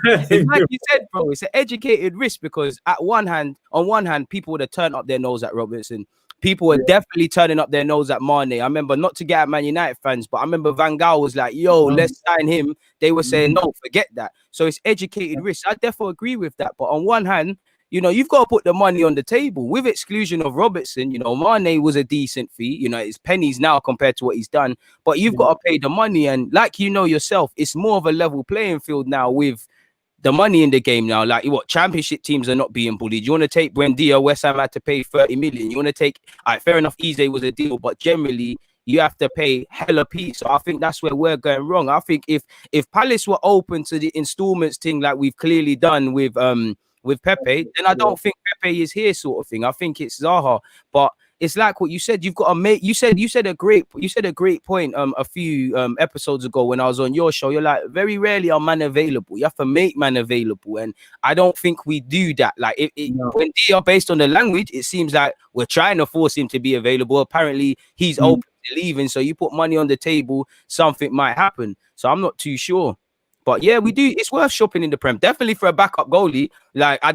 It's like you said, bro. It's an educated risk, because on one hand, people would have turned up their nose at Robertson. People were definitely turning up their nose at Mane. I remember, not to get at Man United fans, but I remember Van Gaal was like, yo, let's sign him. They were saying, no, forget that. So it's educated risk. I definitely agree with that. But on one hand, you know, you've got to put the money on the table. With exclusion of Robertson, you know, Mane was a decent fee. You know, it's pennies now compared to what he's done. But you've got to pay the money. And like you know yourself, it's more of a level playing field now with the money in the game now. Like, what, championship teams are not being bullied. You want to take Buendia, West Ham had to pay 30 million. You want to take, fair enough, Eze was a deal, but generally you have to pay hella piece. So I think that's where we're going wrong. I think if Palace were open to the installments thing like we've clearly done with Pepe, then I don't think Pepe is here, sort of thing. I think it's Zaha. But it's like what you said. You've got to make. You said a great point a few episodes ago when I was on your show. You're like, very rarely are man available. You have to make man available, and I don't think we do that. Like, when they are based on the language, it seems like we're trying to force him to be available. Apparently, he's open to leaving. So you put money on the table, something might happen. So I'm not too sure. But yeah, we do. It's worth shopping in the Prem, definitely for a backup goalie. Like, I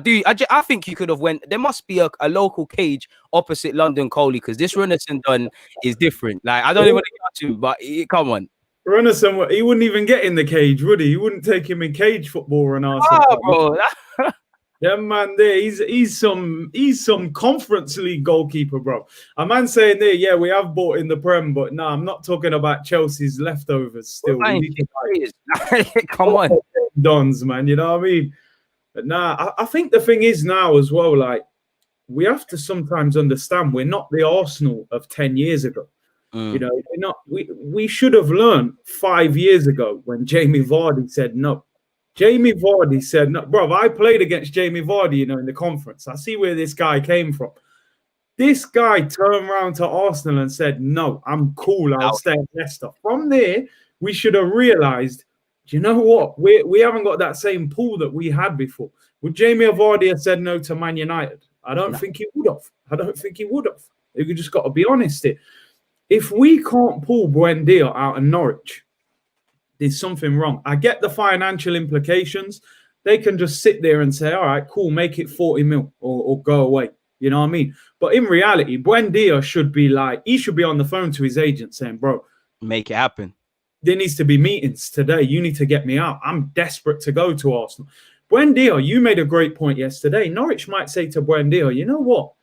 think you could have went. There must be a local cage opposite London Coley, because this Renison done is different. Like, I don't even want to get to, but come on. Runnison, he wouldn't even get in the cage, would he? He wouldn't take him in cage football or an Arsenal. Oh, bro. Yeah, man, there he's some Conference League goalkeeper, bro. A man saying there, yeah, we have bought in the Prem, but no, I'm not talking about Chelsea's leftovers still. Come on. Dons, man, you know what I mean? But nah, I think the thing is now as well, like, we have to sometimes understand we're not the Arsenal of 10 years ago. You know, we should have learned 5 years ago when Jamie Vardy said no. Jamie Vardy said, no, bro, I played against Jamie Vardy, you know, in the conference. I see where this guy came from. This guy turned around to Arsenal and said, no, I'm cool. I'll stay at Leicester. From there, we should have realized, do you know what? We haven't got that same pool that we had before. Would Jamie Vardy have said no to Man United? I don't think he would have. I don't think he would have. You just got to be honest here. If we can't pull Buendia out of Norwich, there's something wrong. I get the financial implications. They can just sit there and say, all right, cool, make it 40 mil or go away. You know what I mean? But in reality, Buendia should be like, he should be on the phone to his agent saying, bro, make it happen. There needs to be meetings today. You need to get me out. I'm desperate to go to Arsenal. Buendia, you made a great point yesterday. Norwich might say to Buendia, you know what?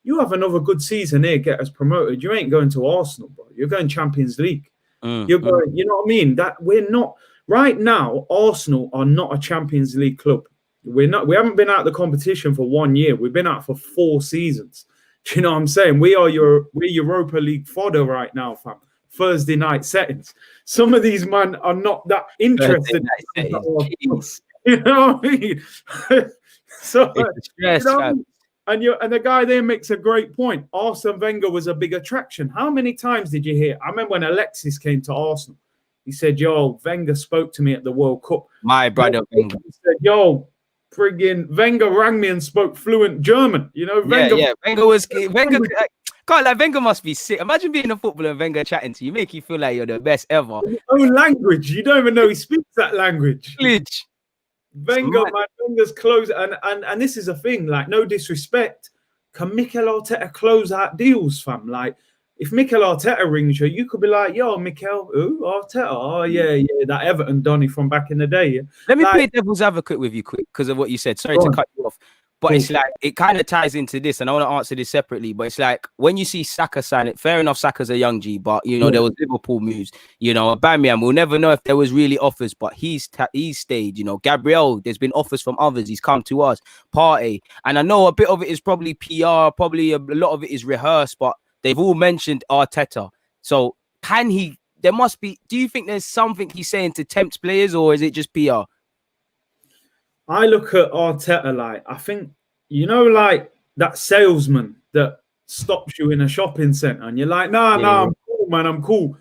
You have another good season here, get us promoted. You ain't going to Arsenal, bro. You're going Champions League. You're going, you know what I mean? That we're not right now. Arsenal are not a Champions League club. We haven't been out of the competition for 1 year. We've been out for 4 seasons. Do you know what I'm saying? We're Europa League fodder right now, fam. Thursday night settings. Some of these men are not that interested. You know what I mean? So stress, you know, and the guy there makes a great point. Arsene Wenger was a big attraction. How many times did you hear? I remember when Alexis came to Arsenal. He said, yo, Wenger spoke to me at the World Cup. My brother Wenger. He said, yo, friggin' Wenger rang me and spoke fluent German. You know, Wenger. Yeah. Wenger Wenger must be sick. Imagine being a footballer and Wenger chatting to you. Make you feel like you're the best ever. His own language. You don't even know he speaks that language. Wenger, man, Wenger's close, and this is a thing. Like, no disrespect, can Mikel Arteta close out deals, fam? Like, if Mikel Arteta rings you, you could be like, "Yo, Mikel, who? Arteta? Oh yeah, that Everton Donny from back in the day." Yeah? Let me play devil's advocate with you quick because of what you said. Sorry to cut you off, but it's like it kind of ties into this, and I want to answer this separately. But it's like when you see Saka sign it, fair enough, Saka's a young G, but you know there was Liverpool moves. You know, Aubameyang, we'll never know if there was really offers, but he's stayed. You know, Gabriel, there's been offers from others. He's come to us. Partey, and I know a bit of it is probably PR, probably a lot of it is rehearsed, but they've all mentioned Arteta. So can he? There must be. Do you think there's something he's saying to tempt players, or is it just PR? I look at Arteta like, I think, you know, like that salesman that stops you in a shopping centre and you're like, no, I'm cool, man, I'm cool.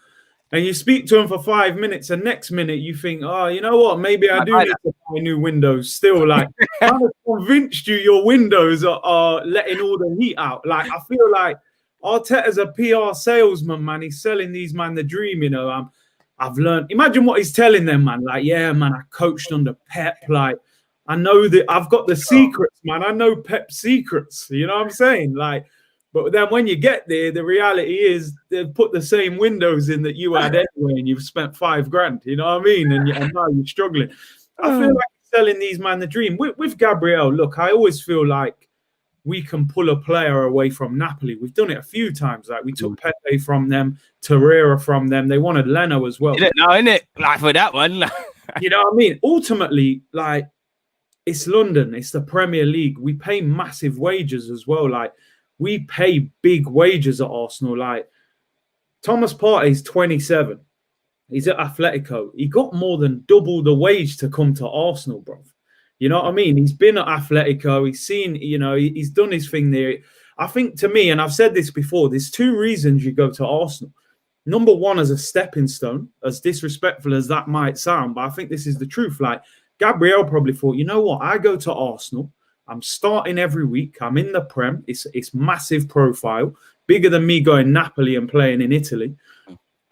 And you speak to him for 5 minutes and next minute you think, oh, you know what, maybe I do need to buy new windows still. Like, I'm convinced your windows are letting all the heat out. Like, I feel like Arteta's a PR salesman, man. He's selling these man the dream, you know. I've learned, imagine what he's telling them, man. Like, yeah, man, I coached under Pep, like, I know that I've got the secrets, man. I know Pep's secrets. You know what I'm saying? Like, but then when you get there, the reality is they've put the same windows in that you had anyway, and you've spent $5,000. You know what I mean? And now you're struggling. I feel like selling these man the dream with Gabriel. Look, I always feel like we can pull a player away from Napoli. We've done it a few times. Like we took Pepe from them, Torreira from them. They wanted Leno as well. Now, innit? Like for that one, you know what I mean? Ultimately, like. It's London. It's the Premier League. We pay massive wages as well. Like, we pay big wages at Arsenal. Like, Thomas Partey's 27. He's at Atletico. He got more than double the wage to come to Arsenal, bro. You know what I mean? He's been at Atletico. He's seen, you know, he's done his thing there. I think to me, and I've said this before, there's 2 reasons you go to Arsenal. Number one, as a stepping stone, as disrespectful as that might sound, but I think this is the truth. Like, Gabriel probably thought, you know what? I go to Arsenal. I'm starting every week. I'm in the Prem. It's massive profile, bigger than me going Napoli and playing in Italy.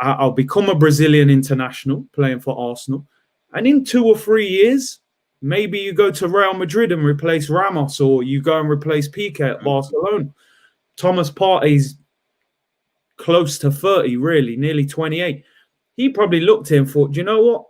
I'll become a Brazilian international playing for Arsenal. And in 2 or 3 years, maybe you go to Real Madrid and replace Ramos, or you go and replace Piqué at Barcelona. Thomas Partey's close to 30, really, nearly 28. he probably looked at it and thought, do you know what?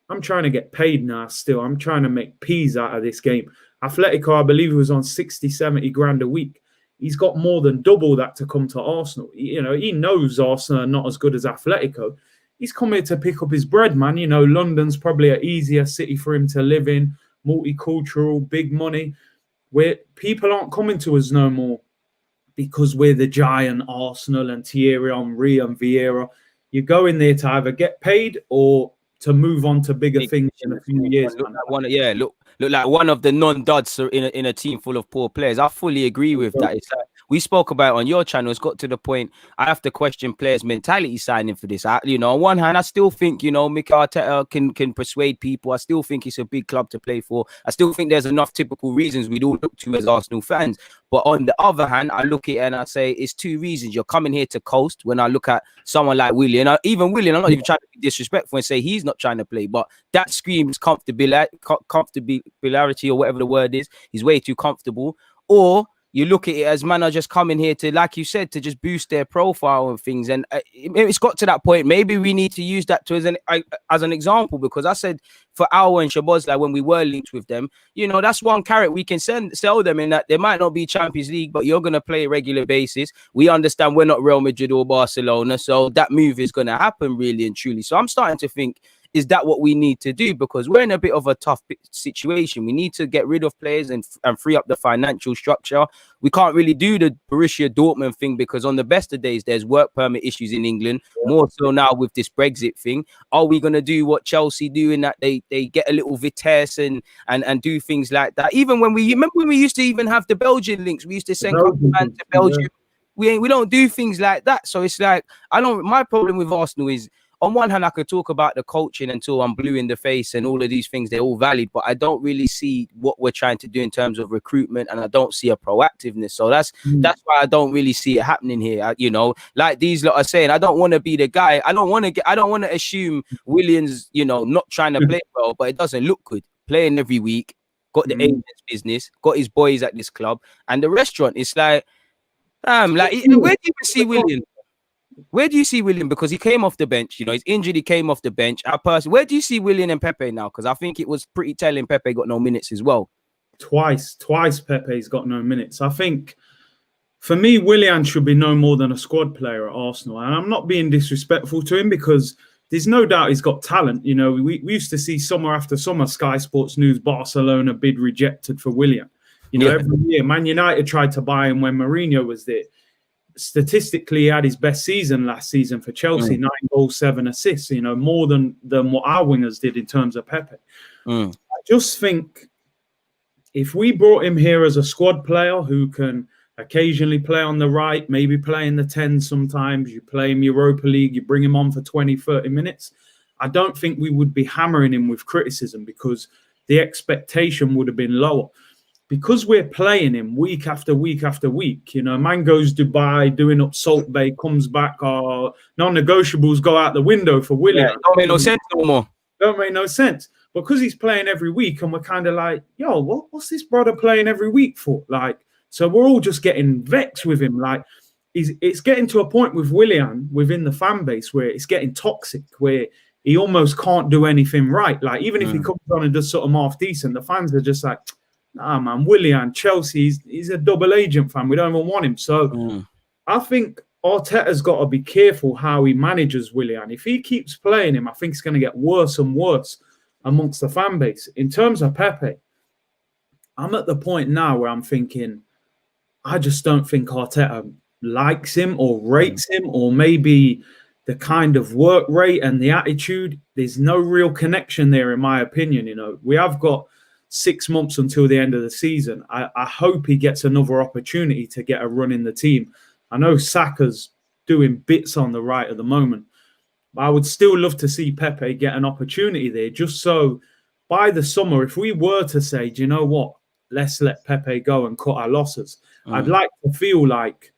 I'm trying to get paid now still. I'm trying to make peas out of this game. Atletico, I believe he was on 60, 70 grand a week. He's got more than double that to come to Arsenal. He knows Arsenal are not as good as Atletico. He's come here to pick up his bread, man. London's probably an easier city for him to live in, multicultural, big money, where people aren't coming to us no more because we're the giant Arsenal and Thierry Henry and Vieira. You go in there to either get paid or to move on to bigger things in a few years. Look like one of the non-duds in a team full of poor players. I fully agree with that. It's like we spoke about on your channel. It's got to the point I have to question players' mentality signing for this. On one hand, I still think Mikel Arteta can persuade people. I still think it's a big club to play for. I still think there's enough typical reasons we'd all look to as Arsenal fans. But on the other hand, I look at it and I say it's two reasons. You're coming here to coast. When I look at someone like Willian, even Willian, I'm not even trying to be disrespectful and say he's not trying to play, but that screams comfortability or whatever the word is. He's way too comfortable. Or you look at it as man are just coming here to, like you said, to just boost their profile and things. And it's got to that point. Maybe we need to use that as an example, because I said for Aouar and Szoboszlai, when we were linked with them, that's one carrot we can sell them in, that they might not be Champions League, but you're going to play a regular basis. We understand we're not Real Madrid or Barcelona, so that move is going to happen really and truly. So I'm starting to think, is that what we need to do? Because we're in a bit of a tough situation. We need to get rid of players and free up the financial structure. We can't really do the Borussia Dortmund thing because on the best of days, there's work permit issues in England, more so now with this Brexit thing. Are we going to do what Chelsea do in that they get a little Vitesse and do things like that? Even when we used to even have the Belgian links, we used to send man to Belgium. Yeah. We don't do things like that. So it's like, my problem with Arsenal is, on one hand, I could talk about the coaching until I'm blue in the face and all of these things, they're all valid, but I don't really see what we're trying to do in terms of recruitment, and I don't see a proactiveness. So that's why I don't really see it happening here. Like these lot are saying, I don't want to be the guy. I don't want to assume Willian's, not trying to play well, but it doesn't look good. Playing every week, got the agent's business, got his boys at this club, and the restaurant. It's like, where do you see Willian? Where do you see Willian? Because he came off the bench, he's injured. He came off the bench. Where do you see Willian and Pepe now? Because I think it was pretty telling Pepe got no minutes as well. Twice Pepe's got no minutes. I think for me, Willian should be no more than a squad player at Arsenal. And I'm not being disrespectful to him because there's no doubt he's got talent. We used to see summer after summer, Sky Sports News, Barcelona bid rejected for Willian. Every year, Man United tried to buy him when Mourinho was there. Statistically, he had his best season last season for Chelsea, 9 goals, 7 assists, more than what our wingers did in terms of Pepe. I just think if we brought him here as a squad player who can occasionally play on the right, maybe play in the 10 sometimes, you play him Europa League, you bring him on for 20, 30 minutes, I don't think we would be hammering him with criticism because the expectation would have been lower. Because we're playing him week after week after week, man goes Dubai, doing up Salt Bay, comes back, non-negotiables go out the window for Willian. Don't make no sense no more. Don't make no sense. Because he's playing every week and we're kind of like, yo, what's this brother playing every week for? Like, so we're all just getting vexed with him. Like, it's getting to a point with Willian within the fan base where it's getting toxic, where he almost can't do anything right. Like, even if he comes on and does something half decent, the fans are just like, nah, man, Willian, Chelsea, he's a double agent fan. We don't even want him. So I think Arteta's got to be careful how he manages Willian. If he keeps playing him, I think it's going to get worse and worse amongst the fan base. In terms of Pepe, I'm at the point now where I'm thinking, I just don't think Arteta likes him or rates him, or maybe the kind of work rate and the attitude. There's no real connection there, in my opinion. We have got 6 months until the end of the season. I hope he gets another opportunity to get a run in the team. I know Saka's doing bits on the right at the moment, but I would still love to see Pepe get an opportunity there, just so by the summer, if we were to say, do you know what, let's let Pepe go and cut our losses, I'd like to feel like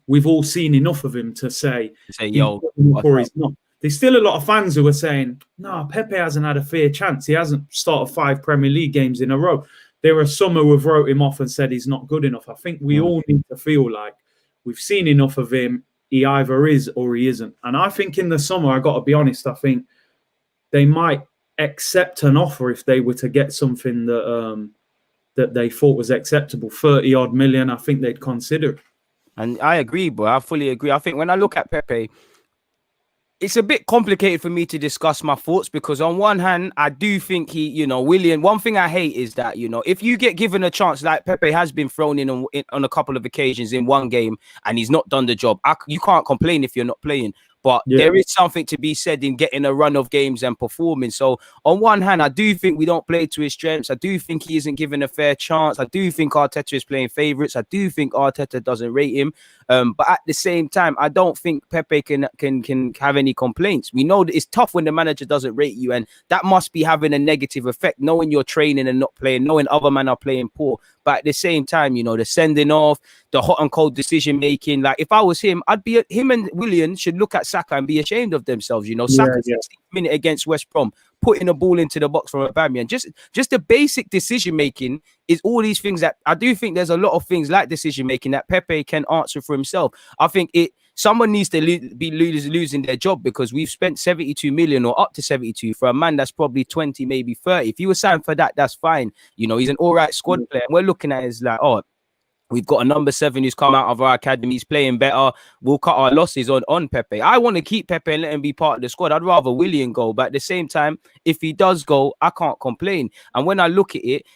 we've all seen enough of him to say yo, or he's not. There's still a lot of fans who are saying, no, Pepe hasn't had a fair chance. He hasn't started 5 Premier League games in a row. There are some who have wrote him off and said he's not good enough. I think we all need to feel like we've seen enough of him. he either is or he isn't. And I think in the summer, I got to be honest, I think they might accept an offer if they were to get something that that they thought was acceptable. 30 odd million, I think they'd consider. And I agree, bro. I fully agree. I think when I look at Pepe, it's a bit complicated for me to discuss my thoughts because on one hand, I do think he, you know, Willian, one thing I hate is that, you know, if you get given a chance, like Pepe has been thrown in on a couple of occasions in one game and he's not done the job, you can't complain if you're not playing. But there is something to be said in getting a run of games and performing. So on one hand, I do think we don't play to his strengths. I do think he isn't given a fair chance. I do think Arteta is playing favourites. I do think Arteta doesn't rate him. But at the same time, I don't think Pepe can have any complaints. We know that it's tough when the manager doesn't rate you, and that must be having a negative effect, knowing you're training and not playing, knowing other men are playing poor. But at the same time, you know, the sending off, the hot and cold decision making. Like if I was him, him and Willian should look at Saka and be ashamed of themselves. You know, Saka 16th minute against West Brom, putting a ball into the box from Aubameyang. Just the basic decision making is all these things that I do think there's a lot of things like decision making that Pepe can answer for himself. I think someone needs to be losing their job because we've spent 72 million or up to 72 for a man that's probably 20, maybe 30. If you were signed for that, that's fine. You know, he's an all right squad player. And we're looking at it as like, oh, we've got a number 7 who's come out of our academy. He's playing better. We'll cut our losses on Pepe. I want to keep Pepe and let him be part of the squad. I'd rather Willian go. But at the same time, if he does go, I can't complain. And when I look at it,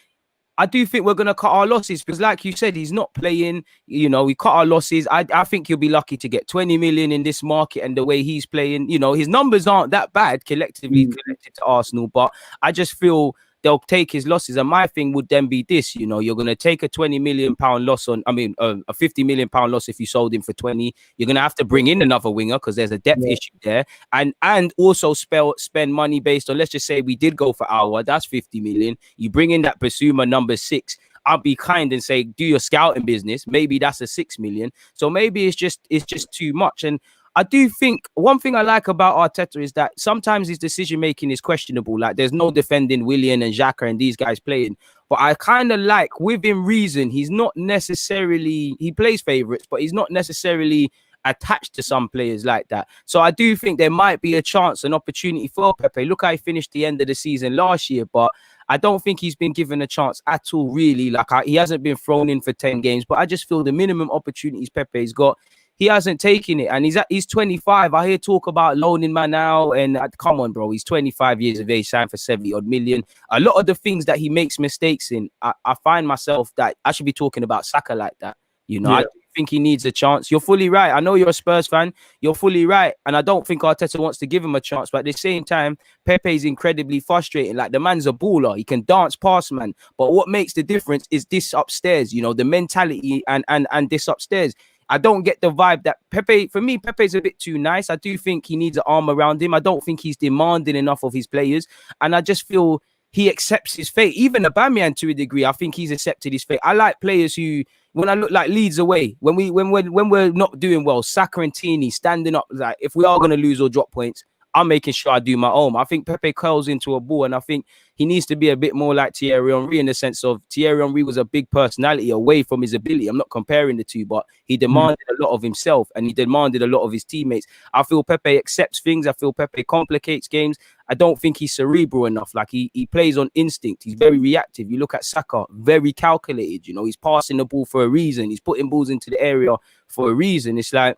I do think we're going to cut our losses because like you said, he's not playing, you know, we cut our losses. I think he'll be lucky to get 20 million in this market and the way he's playing, you know, his numbers aren't that bad collectively connected to Arsenal, but I just feel they'll take his losses. And my thing would then be this, you know, you're going to take a 20 million pound loss on, a 50 million pound loss if you sold him for 20. You're going to have to bring in another winger because there's a depth issue there. And also spend money based on, let's just say we did go for Aouar, that's 50 million. You bring in that Basuma number 6. I'll be kind and say, do your scouting business. Maybe that's a 6 million. So maybe it's just too much. And I do think one thing I like about Arteta is that sometimes his decision making is questionable. Like there's no defending Willian and Xhaka and these guys playing. But I kind of like within reason, he's not necessarily, he plays favourites, but he's not necessarily attached to some players like that. So I do think there might be a chance, an opportunity for Pepe. Look how he finished the end of the season last year, but I don't think he's been given a chance at all, really. Like he hasn't been thrown in for 10 games, but I just feel the minimum opportunities Pepe's got, he hasn't taken it, and he's 25. I hear talk about loaning man now, and come on, bro, he's 25 years of age, signed for 70 odd million. A lot of the things that he makes mistakes in, I find myself that I should be talking about Saka like that. You know, I think he needs a chance. You're fully right. I know you're a Spurs fan. You're fully right, and I don't think Arteta wants to give him a chance. But at the same time, Pepe is incredibly frustrating. Like the man's a baller. He can dance past man. But what makes the difference is this upstairs. You know, the mentality and this upstairs. I don't get the vibe that Pepe, for me, Pepe's a bit too nice. I do think he needs an arm around him. I don't think he's demanding enough of his players. And I just feel he accepts his fate. Even Aubameyang to a degree, I think he's accepted his fate. I like players who, when I look like Leeds away, when we're not doing well, Saka and Tini standing up, like if we are going to lose or drop points, I'm making sure I do my own. I think Pepe curls into a ball, and I think he needs to be a bit more like Thierry Henry in the sense of Thierry Henry was a big personality away from his ability. I'm not comparing the two, but he demanded a lot of himself and he demanded a lot of his teammates. I feel Pepe accepts things. I feel Pepe complicates games. I don't think he's cerebral enough. Like he plays on instinct. He's very reactive. You look at Saka, very calculated. You know, he's passing the ball for a reason. He's putting balls into the area for a reason. It's like,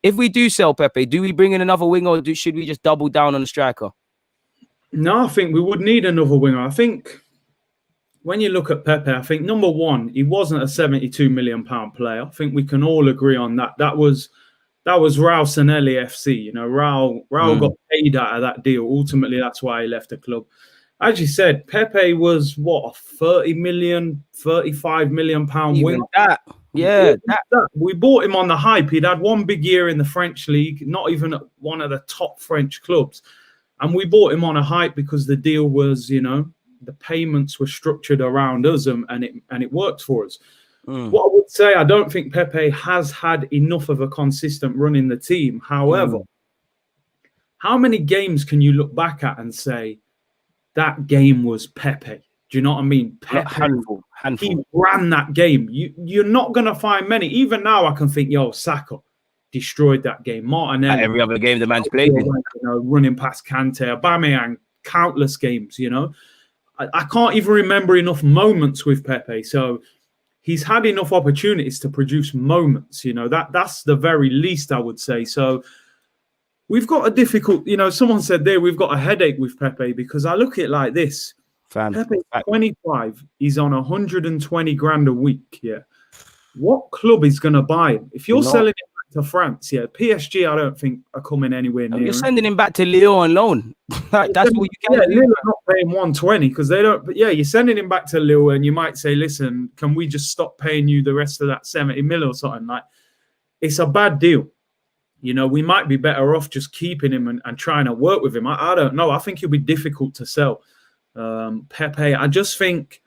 if we do sell Pepe, do we bring in another winger or should we just double down on the striker? No, I think we would need another winger. I think when you look at Pepe, I think number one, he wasn't a £72 million player. I think we can all agree on that. That was Raul Sanelli FC. You know, Raul got paid out of that deal. Ultimately, that's why he left the club. As you said, Pepe was what, a 30 million, 35 million pound winger. We bought him on the hype. He'd had one big year in the French league, not even at one of the top French clubs. And we bought him on a hype because the deal was, you know, the payments were structured around us and it worked for us. What I would say, I don't think Pepe has had enough of a consistent run in the team. However, how many games can you look back at and say, that game was Pepe? Do you know what I mean? Pepe, handful. He ran that game. You're not going to find many. Even now, I can think, Saka. destroyed that game. Martinelli, Every other game the man's played in. Running past Kante, Aubameyang, countless games. I can't even remember enough moments with Pepe. So he's had enough opportunities to produce moments. That's the very least I would say. So we've got a difficult. Someone said there we've got a headache with Pepe because I look at it like this. Pepe 25. He's on 120 grand a week. Yeah. What club is going to buy him? If you're selling him back to France, PSG, I don't think are coming anywhere near. You're sending him back to Lyon on loan. That's what you can do. Lille are not paying 120 because they don't. But yeah, you're sending him back to Lille, and you might say, "Listen, can we just stop paying you the rest of that 70 mil or something?" Like, it's a bad deal. We might be better off just keeping him and trying to work with him. I don't know. I think he'll be difficult to sell. Pepe, I just think,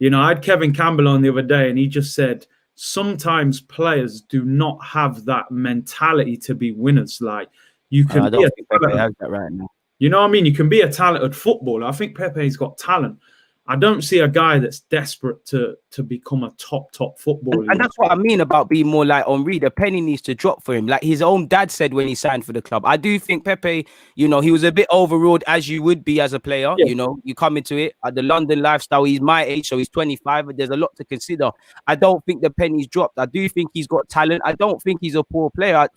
I had Kevin Campbell on the other day, and he just said, sometimes players do not have that mentality to be winners. Like you can. I don't think Pepe has that right now. You know what I mean? You can be a talented footballer. I think Pepe's got talent. I don't see a guy that's desperate to become a top footballer. And that's what I mean about being more like Henry. The penny needs to drop for him. Like his own dad said when he signed for the club. I do think Pepe, he was a bit overruled as you would be as a player. Yeah. You come into it at the London lifestyle. He's my age, so he's 25. But there's a lot to consider. I don't think the penny's dropped. I do think he's got talent. I don't think he's a poor player. A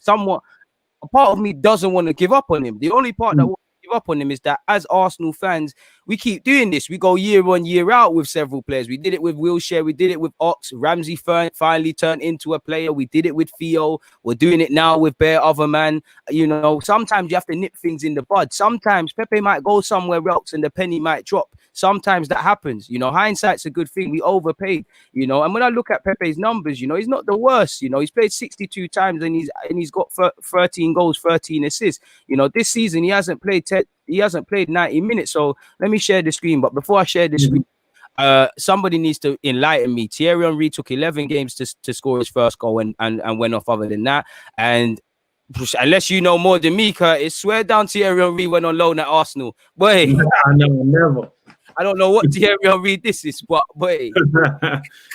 part of me doesn't want to give up on him. The only part that wants to give up on him is that as Arsenal fans, we keep doing this. We go year on, year out with several players. We did it with Wilshere. We did it with Ox. Ramsey finally turned into a player. We did it with Theo. We're doing it now with Bear Other Man. Sometimes you have to nip things in the bud. Sometimes Pepe might go somewhere else and the penny might drop. Sometimes that happens. Hindsight's a good thing. We overpaid. And when I look at Pepe's numbers, he's not the worst. He's played 62 times and he's got 13 goals, 13 assists. This season he hasn't played 90 minutes. So let me share the screen. But before I share the screen, somebody needs to enlighten me. Thierry Henry took 11 games to score his first goal and went off other than that. And unless you know more than me, Curtis, swear down Thierry Henry went on loan at Arsenal. Boy, never. I don't know what Thierry Henry this is, but boy.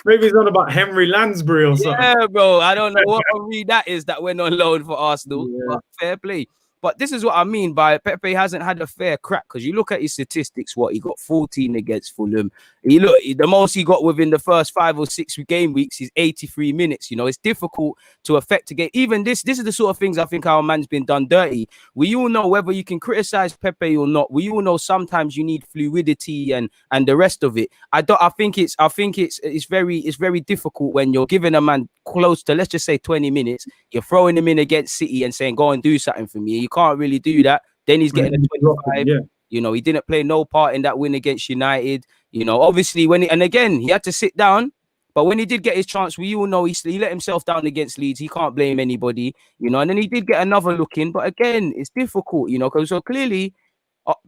Maybe it's not about Henry Lansbury or something. Yeah, bro. I don't know what Henry that is that went on loan for Arsenal. Yeah. But fair play. But this is what I mean by Pepe hasn't had a fair crack because you look at his statistics. He got 14 against Fulham. The most he got within the first 5 or 6 game weeks is 83 minutes. It's difficult to affect a game. Even this is the sort of things I think our man's been done dirty. We all know whether you can criticize Pepe or not. We all know sometimes you need fluidity and the rest of it. I think it's very difficult when you're giving a man close to, let's just say 20 minutes. You're throwing him in against City and saying, go and do something for me. You can't really do that. Then he's getting a 25. Yeah. He didn't play no part in that win against United. Obviously he had to sit down. But when he did get his chance, we all know he let himself down against Leeds. He can't blame anybody, and then he did get another look in. But again, it's difficult, because so clearly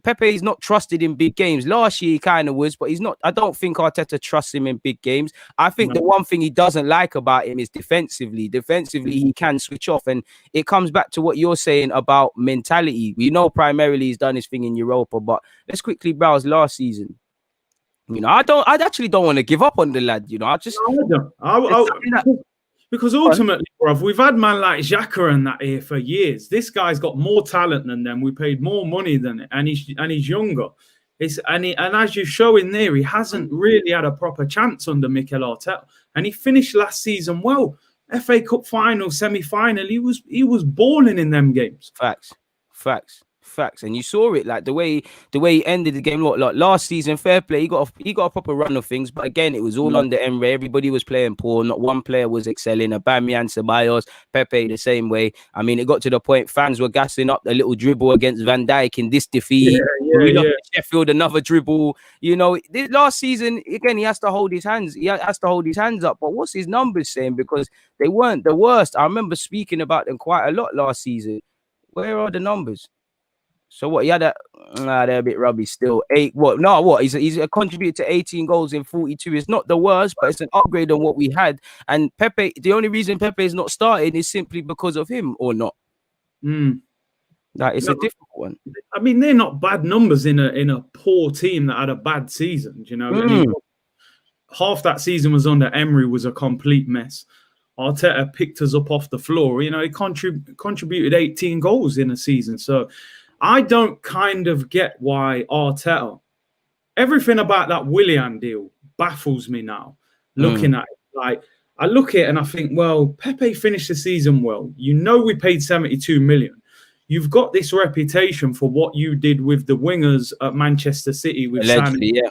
Pepe is not trusted in big games. Last year he kind of was, but he's not. I don't think Arteta trusts him in big games. I think the one thing he doesn't like about him is defensively. Defensively, he can switch off, and it comes back to what you're saying about mentality. We know primarily he's done his thing in Europa, but let's quickly browse last season. I actually don't want to give up on the lad. Because ultimately, bruv, we've had man like Xhaka and that here for years. This guy's got more talent than them. We paid more money than it, and he's younger. And as you show in there, he hasn't really had a proper chance under Mikel Arteta. And he finished last season well. FA Cup final, semi-final. He was balling in them games. Facts. And you saw it, like the way he ended the game. Like last season, fair play. He got a proper run of things, but again, it was all under Emre. Everybody was playing poor. Not one player was excelling. Aubameyang, Ceballos, Pepe the same way. I mean, it got to the point fans were gassing up the little dribble against Van Dijk in this defeat. Sheffield, another dribble. This last season again, he has to hold his hands. He has to hold his hands up. But what's his numbers saying? Because they weren't the worst. I remember speaking about them quite a lot last season. Where are the numbers? So what? He had they're a bit rubbish still. He's contributed to 18 goals in 42. It's not the worst, but it's an upgrade on what we had. And Pepe, the only reason Pepe is not starting is simply because of him, or not. It's a difficult one. I mean, they're not bad numbers in a poor team that had a bad season. Half that season was under Emery was a complete mess. Arteta picked us up off the floor. You know, he contributed 18 goals in a season. So I don't kind of get why Arteta, everything about that Willian deal baffles me now. Looking at it, like I look at it and I think, well, Pepe finished the season well. You know, we paid 72 million. You've got this reputation for what you did with the wingers at Manchester City with Allegedly, Sandy. yeah.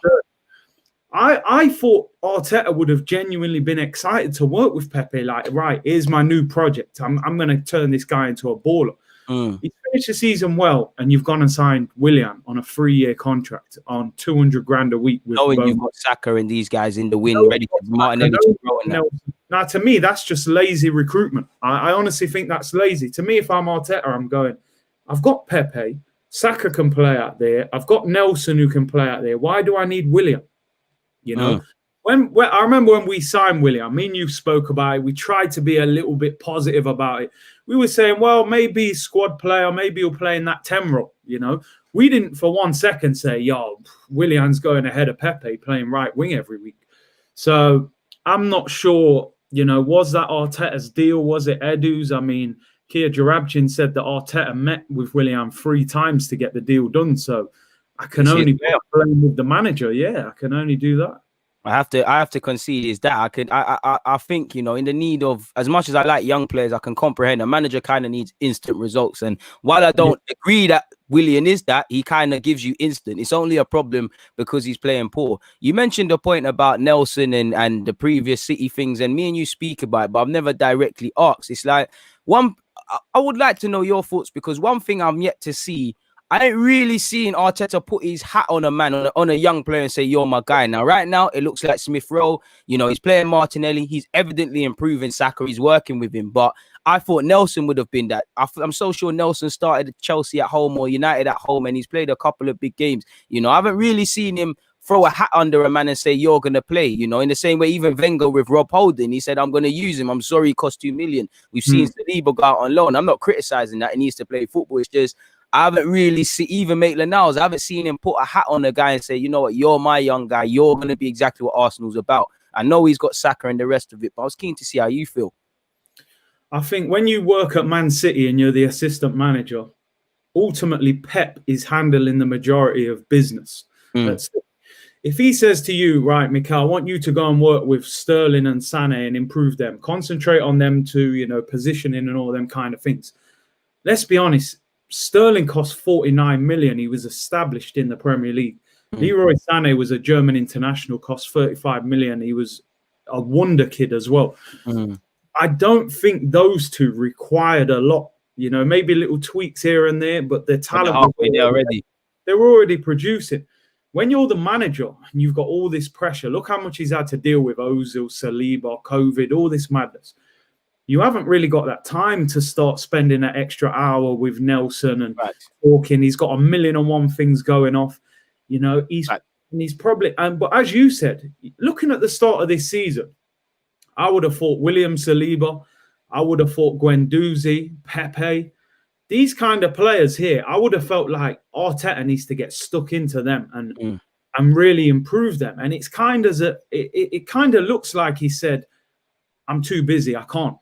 I thought Arteta would have genuinely been excited to work with Pepe. Like, right, here's my new project. I'm going to turn this guy into a baller. He finished the season well, and you've gone and signed Willian on a 3-year contract on 200 grand a week. With knowing you've got Saka and these guys in the win, ready to Martinelli to throw in that. Now, to me, that's just lazy recruitment. I honestly think that's lazy. To me, if I'm Arteta, I'm going, I've got Pepe, Saka can play out there. I've got Nelson who can play out there. Why do I need Willian? You know, when I remember when we signed Willian, me and you spoke about it. We tried to be a little bit positive about it. We were saying, well, maybe squad player, maybe he'll play in that 10 role. You know, we didn't for 1 second say, yo, Willian's going ahead of Pepe playing right wing every week. So I'm not sure, you know, was that Arteta's deal? Was it Edu's? I mean, Kia Jarabchin said that Arteta met with Willian 3 times to get the deal done. So I can only blame with the manager. Yeah, I can only do that. I have to concede is that I think, you know, in the need of, as much as I like young players, I can comprehend a manager kind of needs instant results. And while I don't agree that Willian is that, he kind of gives you instant. It's only a problem because he's playing poor. You mentioned the point about Nelson and the previous City things, and me and you speak about it, but I've never directly asked. It's like I would like to know your thoughts, because one thing I'm yet to see, I ain't really seeing Arteta put his hat on a man, on a young player and say, you're my guy. Now, right now, it looks like Smith Rowe. You know, he's playing Martinelli. He's evidently improving Saka. He's working with him. But I thought Nelson would have been that. I'm so sure Nelson started at Chelsea at home or United at home, and he's played a couple of big games. You know, I haven't really seen him throw a hat under a man and say, you're going to play. You know, in the same way, even Wenger with Rob Holding, he said, I'm going to use him. I'm sorry he cost 2 million. We've seen Saliba go out on loan. I'm not criticizing that. He needs to play football. It's just, I haven't really seen, even Maitland-Niles, I haven't seen him put a hat on a guy and say, you know what, you're my young guy. You're going to be exactly what Arsenal's about. I know he's got Saka and the rest of it, but I was keen to see how you feel. I think when you work at Man City and you're the assistant manager, ultimately Pep is handling the majority of business. If he says to you, right, Mikel, I want you to go and work with Sterling and Sané and improve them, concentrate on them to, you know, positioning and all them kind of things. Let's be honest. Sterling cost 49 million. He was established in the Premier League. Leroy Sané was a German international, cost 35 million. He was a wonder kid as well. I don't think those two required a lot. You know, maybe little tweaks here and there, but their talent they were already producing. When you're the manager and you've got all this pressure, look how much he's had to deal with Ozil, Saliba, COVID, all this madness. You haven't really got that time to start spending that extra hour with Nelson and talking. He's got 1,000,001 things going off. You know, he's probably, but as you said, looking at the start of this season, I would have thought William Saliba, I would have thought Guendouzi, Pepe, these kind of players here, I would have felt like Arteta needs to get stuck into them and really improve them. And it's kind of it kind of looks like he said, I'm too busy. I can't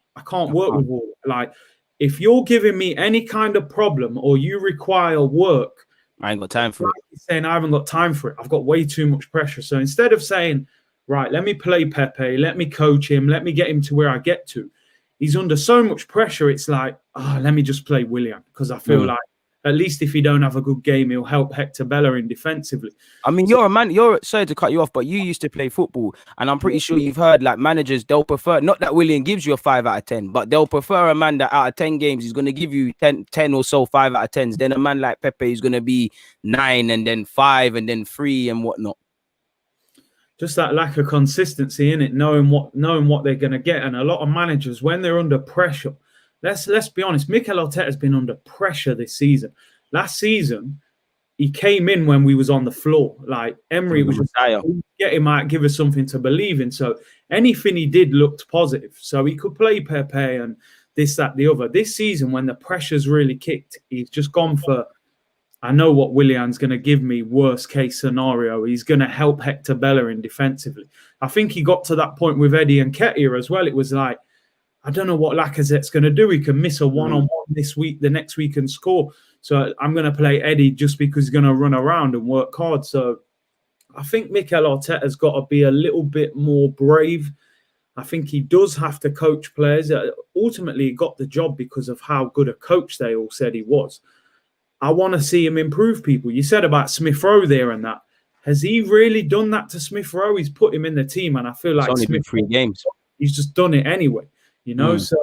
work with all. Like, if you're giving me any kind of problem or you require work, I ain't got time for it. He's saying, I haven't got time for it. I've got way too much pressure. So instead of saying, right, let me play Pepe, let me coach him, let me get him to where I get to, he's under so much pressure. It's like, let me just play Willian, because I feel like at least if he don't have a good game, he'll help Hector Bellerin defensively. I mean, you're a man. Sorry to cut you off, but you used to play football, and I'm pretty sure you've heard like managers, they'll prefer, not that Willian gives you a 5 out of 10, but they'll prefer a man that out of 10 games he's going to give you 10 or so 5 out of 10s. Then a man like Pepe is going to be 9 and then 5 and then 3 and whatnot. Just that lack of consistency in it, knowing what they're going to get, and a lot of managers when they're under pressure. Let's be honest. Mikel Arteta has been under pressure this season. Last season, he came in when we was on the floor. Like Emery was just get him out, give us something to believe in. So anything he did looked positive. So he could play Pepe and this, that, the other. This season, when the pressure's really kicked, he's just gone for, I know what Willian's going to give me, worst case scenario. He's going to help Hector Bellerin defensively. I think he got to that point with Eddie and Nketiah as well. It was like, I don't know what Lacazette's going to do. He can miss a one-on-one this week, the next week and score. So I'm going to play Eddie just because he's going to run around and work hard. So I think Mikel Arteta's got to be a little bit more brave. I think he does have to coach players. Ultimately, he got the job because of how good a coach they all said he was. I want to see him improve people. You said about Smith Rowe there and that. Has he really done that to Smith Rowe? He's put him in the team, and I feel like it's only been 3 games. He's just done it anyway, you know. So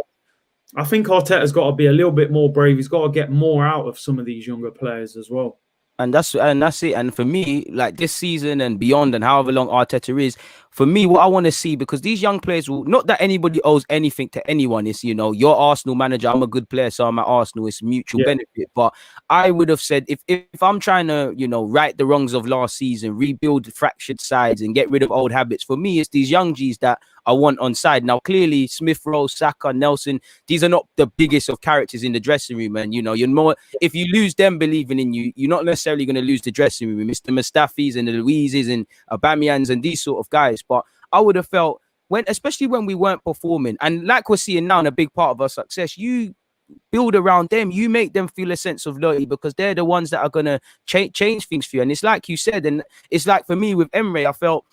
I think Arteta's got to be a little bit more brave. He's got to get more out of some of these younger players as well. And that's it. And for me, like this season and beyond, and however long Arteta is, for me, what I want to see, because these young players will, not that anybody owes anything to anyone. It's, you know, you're Arsenal manager, I'm a good player, so I'm at Arsenal. It's mutual benefit. But I would have said, if I'm trying to, you know, right the wrongs of last season, rebuild fractured sides and get rid of old habits, for me, it's these young G's that I want on side. Now, clearly, Smith Rowe, Saka, Nelson, these are not the biggest of characters in the dressing room. And, you know, you're more, if you lose them believing in you, you're not necessarily going to lose the dressing room. Mr. Mustafis and the Luizes and Aubameyangs and these sort of guys. But I would have felt, especially when we weren't performing, and like we're seeing now, and a big part of our success, you build around them, you make them feel a sense of loyalty, because they're the ones that are going to change things for you. And it's like you said, and it's like for me with Emre, I felt,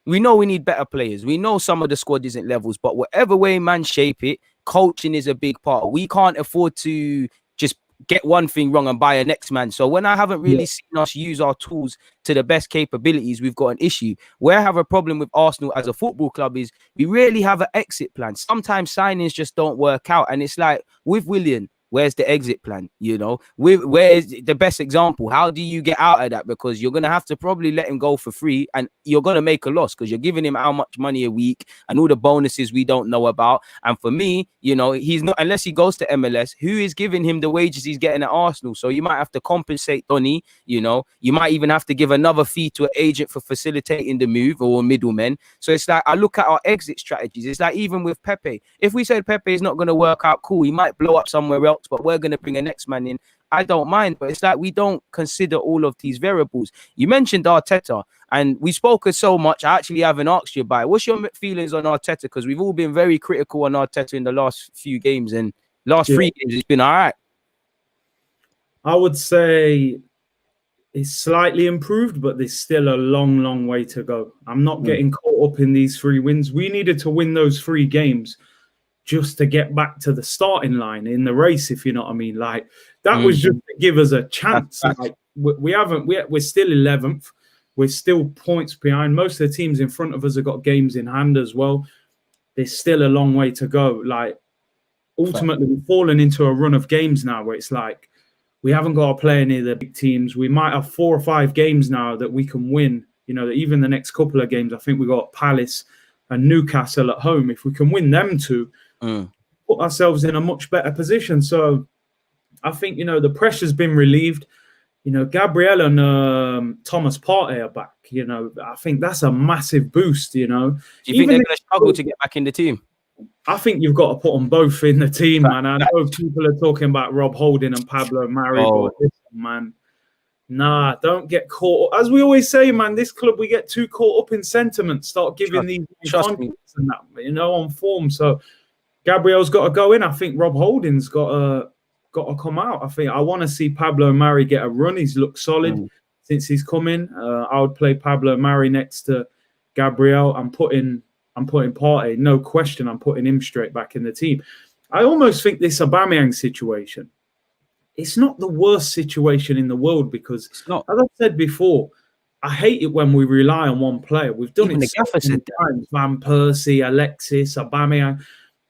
we know we need better players. We know some of the squad isn't levels, but whatever way man shape it, coaching is a big part. We can't afford to just get one thing wrong and buy a next man. So when I haven't really seen us use our tools to the best capabilities, we've got an issue. Where I have a problem with Arsenal as a football club is we rarely have an exit plan. Sometimes signings just don't work out. And it's like with Willian, where's the exit plan? You know, where is the best example? How do you get out of that? Because you're going to have to probably let him go for free, and you're going to make a loss because you're giving him how much money a week and all the bonuses we don't know about. And for me, you know, he's not, unless he goes to MLS, who is giving him the wages he's getting at Arsenal? So you might have to compensate Donny, you know, you might even have to give another fee to an agent for facilitating the move or middlemen. So it's like, I look at our exit strategies. It's like, even with Pepe, if we said Pepe is not going to work out, cool, he might blow up somewhere else, but we're going to bring a next man in. I don't mind, but it's like we don't consider all of these variables. You mentioned Arteta, and we spoke so much. I actually haven't asked you about it. What's your feelings on Arteta? Because we've all been very critical on Arteta in the last few games, and last 3 games it's been all right. I would say it's slightly improved, but there's still a long, long way to go. I'm not getting caught up in these 3 wins. We needed to win those 3 games just to get back to the starting line in the race, if you know what I mean. Like, that was just to give us a chance. Like, we're still 11th. We're still points behind. Most of the teams in front of us have got games in hand as well. There's still a long way to go. Like, ultimately, we've fallen into a run of games now where it's like, we haven't got to play any of the big teams. We might have 4 or 5 games now that we can win. You know, even the next couple of games, I think we got Palace and Newcastle at home. If we can win them 2, put ourselves in a much better position. So I think, you know, the pressure's been relieved. You know, Gabriel and Thomas Partey are back. You know, I think that's a massive boost, you know. Do you think they're going to struggle to get back in the team? I think you've got to put them both in the team, man. I know people are talking about Rob Holding and Pablo Mari, but listen, man, nah, don't get caught. As we always say, man, this club, we get too caught up in sentiment, start giving these contracts and that, you know, on form. So Gabriel's got to go in. I think Rob Holding's got to come out. I want to see Pablo Mari get a run. He's looked solid since he's come in. I would play Pablo Mari next to Gabriel. I'm putting Partey, no question. I'm putting him straight back in the team. I almost think this Aubameyang situation, it's not the worst situation in the world, because, as I said before, I hate it when we rely on one player. We've done it so many times. Van Persie, Alexis, Aubameyang.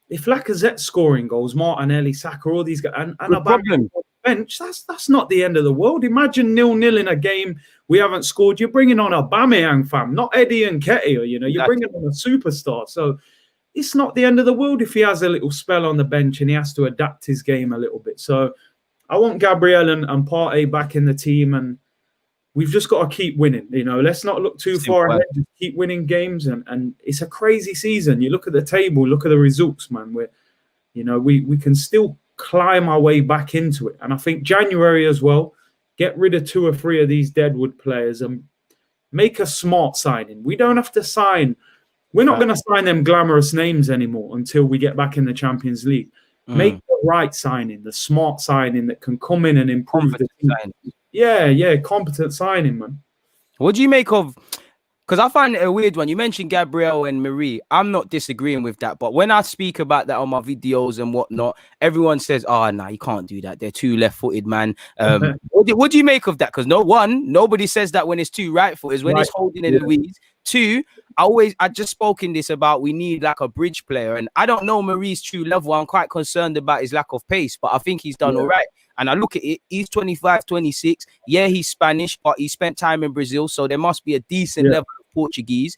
If Lacazette's scoring goals, Martinelli, Saka, all these guys, and Aubameyang on the bench, that's not the end of the world. Imagine 0-0 in a game, we haven't scored. You're bringing on Aubameyang, fam, not Eddie and Nketiah. You know, you're bringing on a superstar. So it's not the end of the world if he has a little spell on the bench and he has to adapt his game a little bit. So I want Gabriel and Partey back in the team, and we've just got to keep winning. You know, let's not look too far ahead. Just keep winning games, and it's a crazy season. You look at the table, look at the results, man. We can still climb our way back into it. And I think January as well, get rid of 2 or 3 of these deadwood players and make a smart signing. We don't have to sign We're not going to sign them glamorous names anymore until we get back in the Champions League. Make the right signing, the smart signing that can come in and improve the team. Yeah, competent signing, man. What do you make of? Because I find it a weird one. You mentioned Gabriel and Marie. I'm not disagreeing with that. But when I speak about that on my videos and whatnot, everyone says, oh, nah, you can't do that. They're too left-footed, man. What do you make of that? Because nobody says that when it's too right-footed. When it's holding in Louise. Two, I just spoke in this about we need like a bridge player. And I don't know Marie's true level. I'm quite concerned about his lack of pace. But I think he's done all right. And I look at it, he's 25, 26. Yeah, he's Spanish, but he spent time in Brazil. So there must be a decent level of Portuguese.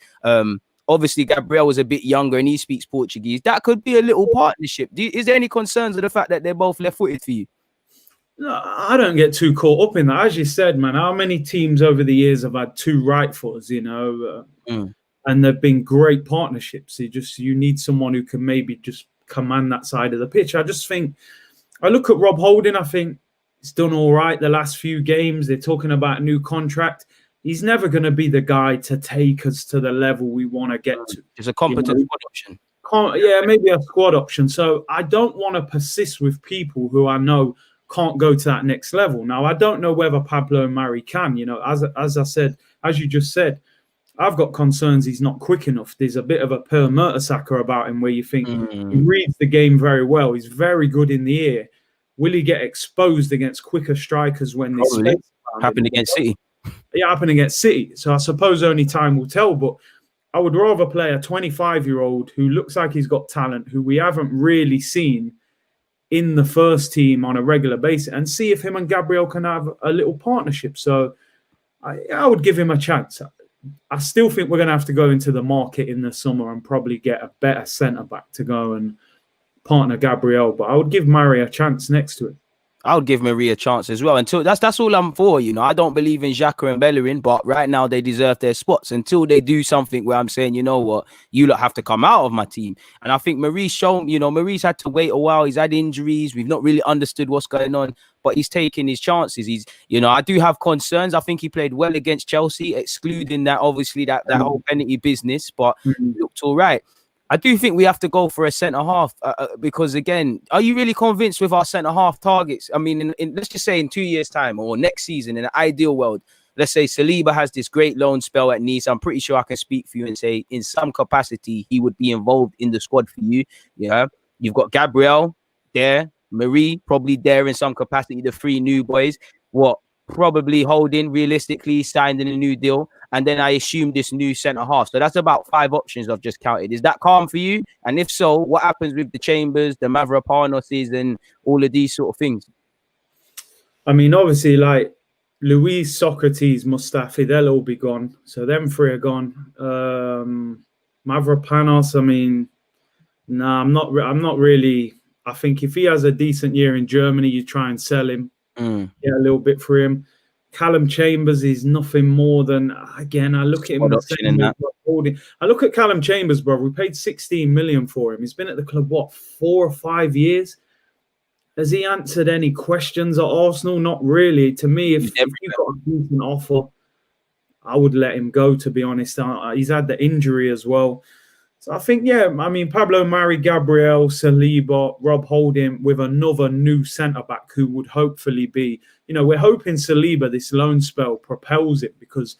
Obviously, Gabriel was a bit younger and he speaks Portuguese. That could be a little partnership. Is there any concerns of the fact that they're both left-footed for you? No, I don't get too caught up in that. As you said, man, how many teams over the years have had two right-footers, and they've been great partnerships. You need someone who can maybe just command that side of the pitch. I just think, I look at Rob Holding, I think he's done all right the last few games. They're talking about a new contract. He's never going to be the guy to take us to the level we want to get to. It's a competent squad option. Maybe a squad option. So I don't want to persist with people who I know can't go to that next level. Now, I don't know whether Pablo Mari can. As I said, as you just said, I've got concerns he's not quick enough. There's a bit of a Per Mertesacker about him where you think he reads the game very well. He's very good in the air. Will he get exposed against quicker strikers when this happened against City? Yeah, happened against City. So I suppose only time will tell. But I would rather play a 25-year-old who looks like he's got talent, who we haven't really seen in the first team on a regular basis, and see if him and Gabriel can have a little partnership. So I would give him a chance. I still think we're going to have to go into the market in the summer and probably get a better centre-back to go and partner Gabriel. But I would give Mari a chance next to it. I would give Marie a chance as well. Until that's all I'm for. I don't believe in Xhaka and Bellerin, but right now they deserve their spots until they do something where I'm saying, you know what, you lot have to come out of my team. And I think Marie's shown, Marie's had to wait a while. He's had injuries. We've not really understood what's going on, but he's taking his chances. He's, I do have concerns. I think he played well against Chelsea, excluding that, obviously, that whole penalty business, but he looked all right. I do think we have to go for a centre-half because, again, are you really convinced with our centre-half targets? I mean, let's just say in 2 years' time or next season, in an ideal world, let's say Saliba has this great loan spell at Nice. I'm pretty sure I can speak for you and say in some capacity he would be involved in the squad for you. Yeah, you've got Gabriel there, Marie probably there in some capacity, the three new boys. Probably Holding, realistically, signed in a new deal. And then I assume this new centre-half. So that's about 5 options I've just counted. Is that calm for you? And if so, what happens with the Chambers, the Mavropanoses, and all of these sort of things? I mean, obviously, like Luis, Socrates, Mustafi, they'll all be gone. So them three are gone. Mavropanos, I mean, I'm not really. I think if he has a decent year in Germany, you try and sell him. Get a little bit for him. Callum Chambers is nothing more than, again, I look at him I look at Callum Chambers, bro. We paid 16 million for him. He's been at the club 4 or 5 years. Has he answered any questions at Arsenal? Not really. To me, if you've got a decent offer, I would let him go, to be honest. He's had the injury as well. So I think, Pablo Mari, Gabriel, Saliba, Rob Holding with another new centre-back who would hopefully be, we're hoping Saliba, this loan spell, propels it, because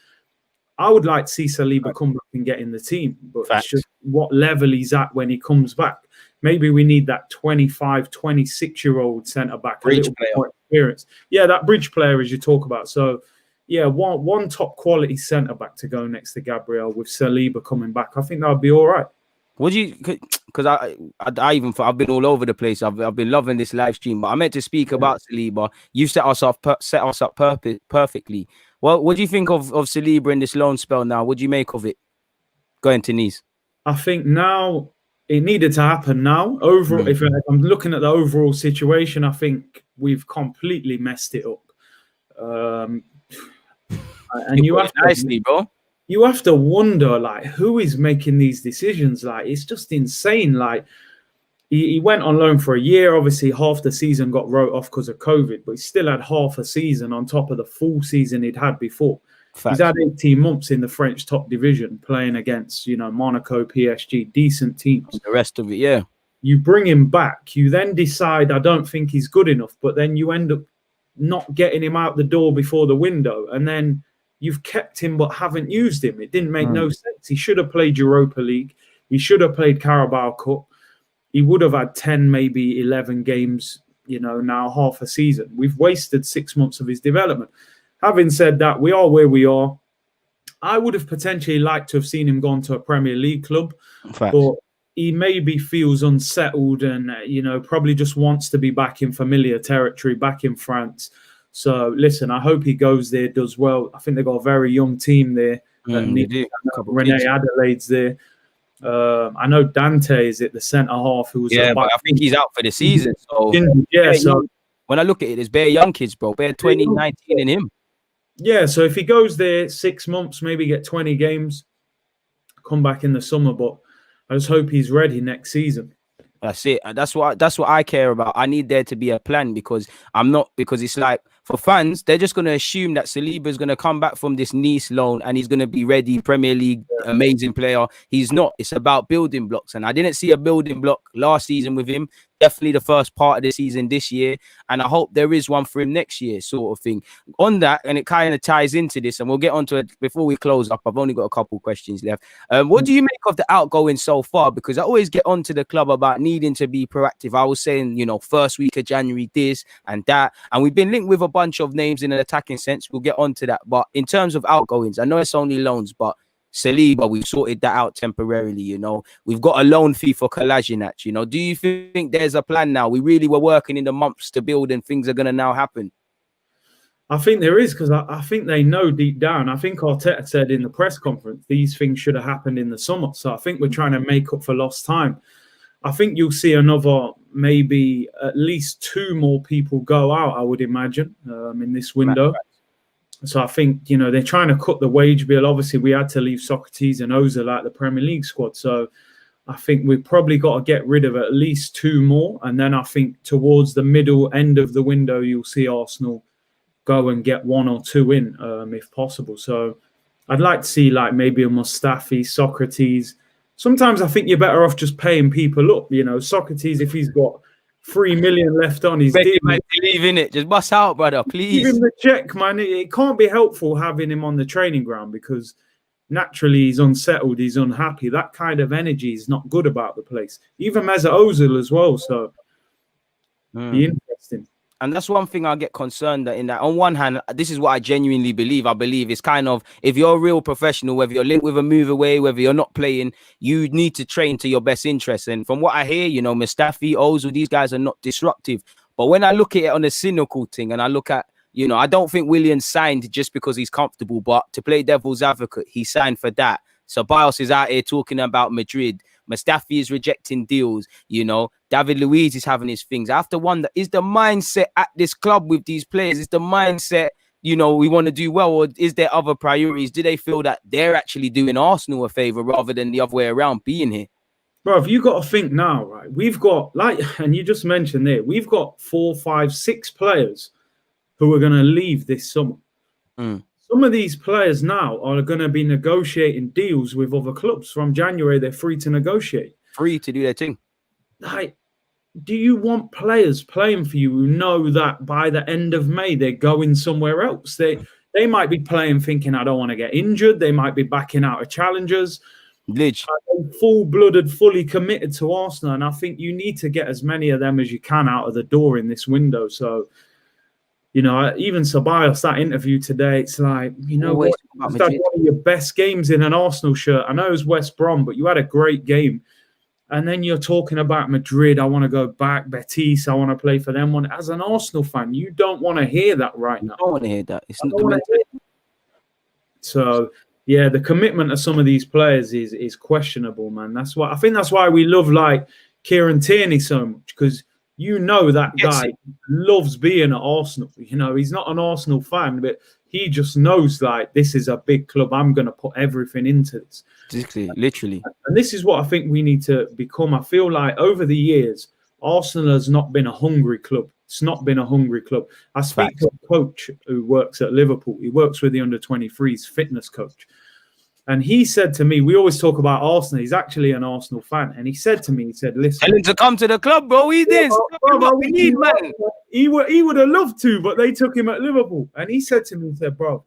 I would like to see Saliba come back and get in the team. But it's just what level he's at when he comes back. Maybe we need that 25, 26-year-old centre-back, a little bit more experience. Yeah, that bridge player, as you talk about. So, yeah, one top quality centre-back to go next to Gabriel with Saliba coming back. I think that would be all right. Would you? Because I've been all over the place. I've been loving this live stream, but I meant to speak about Saliba. You set us up perfectly. Well, what do you think of Saliba in this loan spell now? What do you make of it going to Nice? I think now it needed to happen now. Overall, if I'm looking at the overall situation, I think we've completely messed it up. And you have nicely, bro. You have to wonder, like, who is making these decisions? Like, it's just insane. Like, he went on loan for a year. Obviously, half the season got wrote off because of COVID, but he still had half a season on top of the full season he'd had before. He's Facts. had 18 months in the French top division playing against, Monaco, PSG, decent teams. The rest of it, yeah. You bring him back, you then decide, I don't think he's good enough, but then you end up not getting him out the door before the window. And then you've kept him but haven't used him. It didn't make no sense. He should have played Europa League. He should have played Carabao Cup. He would have had 10, maybe 11 games, now half a season. We've wasted 6 months of his development. Having said that, we are where we are. I would have potentially liked to have seen him gone to a Premier League club, but he maybe feels unsettled and, probably just wants to be back in familiar territory, back in France. So, listen, I hope he goes there, does well. I think they've got a very young team there. Renee Adelaide's there. I know Dante is at the centre half. But I think he's out for the season. So so when I look at it, there's bare young kids, bro. Bare 2019 in him. Yeah, so if he goes there 6 months, maybe get 20 games, come back in the summer. But I just hope he's ready next season. That's it. That's what I care about. I need there to be a plan because it's like for fans, they're just going to assume that Saliba is going to come back from this Nice loan and he's going to be ready, Premier League, amazing player. He's not. It's about building blocks. And I didn't see a building block last season with him. Definitely the first part of the season this year. And I hope there is one for him next year, sort of thing. On that, and it kind of ties into this, and we'll get onto it before we close up. I've only got a couple questions left. What do you make of the outgoing so far? Because I always get onto the club about needing to be proactive. I was saying, first week of January, this and that. And we've been linked with a bunch of names in an attacking sense. We'll get onto that. But in terms of outgoings, I know it's only loans, but Saliba, we've sorted that out temporarily, We've got a loan fee for Kolasinac, Do you think there's a plan now? We really were working in the months to build and things are going to now happen. I think there is, because I think they know deep down. I think Arteta said in the press conference, these things should have happened in the summer. So I think we're trying to make up for lost time. I think you'll see another, maybe at least 2 more people go out, I would imagine, in this window. Right. So I think, they're trying to cut the wage bill. Obviously, we had to leave Socrates and Ozil out the Premier League squad. So I think we've probably got to get rid of at least 2 more. And then I think towards the middle end of the window, you'll see Arsenal go and get 1 or 2 in, if possible. So I'd like to see maybe a Mustafi, Socrates. Sometimes I think you're better off just paying people up. Socrates, if he's got 3 million left on his deal, leaving it, just bust out, brother, please. Give him the check, man. It can't be helpful having him on the training ground because naturally he's unsettled, he's unhappy. That kind of energy is not good about the place. Even Mesut Ozil as well. So be interesting. And that's one thing I get concerned that in that. On one hand, this is what I genuinely believe. I believe it's kind of, if you're a real professional, whether you're linked with a move away, whether you're not playing, you need to train to your best interests. And from what I hear, Mustafi, Ozil, these guys are not disruptive. But when I look at it on a cynical thing and I look at, I don't think Willian signed just because he's comfortable, but to play devil's advocate, he signed for that. So Bios is out here talking about Madrid. Mustafi is rejecting deals, David Luiz is having his things. I have to wonder, is the mindset at this club with these players, is the mindset, we want to do well, or is there other priorities? Do they feel that they're actually doing Arsenal a favour rather than the other way around being here? Bro, you got to think now, right? We've got, and you just mentioned there, we've got 4, 5, 6 players who are going to leave this summer. Some of these players now are going to be negotiating deals with other clubs. From January, they're free to negotiate. Free to do their thing. Do you want players playing for you who know that by the end of May, they're going somewhere else? They might be playing thinking, I don't want to get injured. They might be backing out of challengers. Full-blooded, fully committed to Arsenal. And I think you need to get as many of them as you can out of the door in this window. So, even Ceballos, that interview today, it's like, what? You had one of your best games in an Arsenal shirt. I know it was West Brom, but you had a great game. And then you're talking about Madrid. I want to go back. Betis, I want to play for them. As an Arsenal fan, you don't want to hear that right now. I don't want to hear that. So, yeah, the commitment of some of these players is questionable, man. That's why we love Kieran Tierney so much, because that guy loves being at Arsenal. He's not an Arsenal fan, but he just knows this is a big club. I'm going to put everything into this. Literally. And this is what I think we need to become. I feel like over the years, Arsenal has not been a hungry club It's not been a hungry club. I speak to a coach who works at Liverpool. He works with the under-23s fitness coach. And he said to me, we always talk about Arsenal. He's actually an Arsenal fan. And he said to me, he said, listen. Tell him to come to the club, bro. He did. We need, man. He would have loved to, but they took him at Liverpool. And he said to me, he said, bro,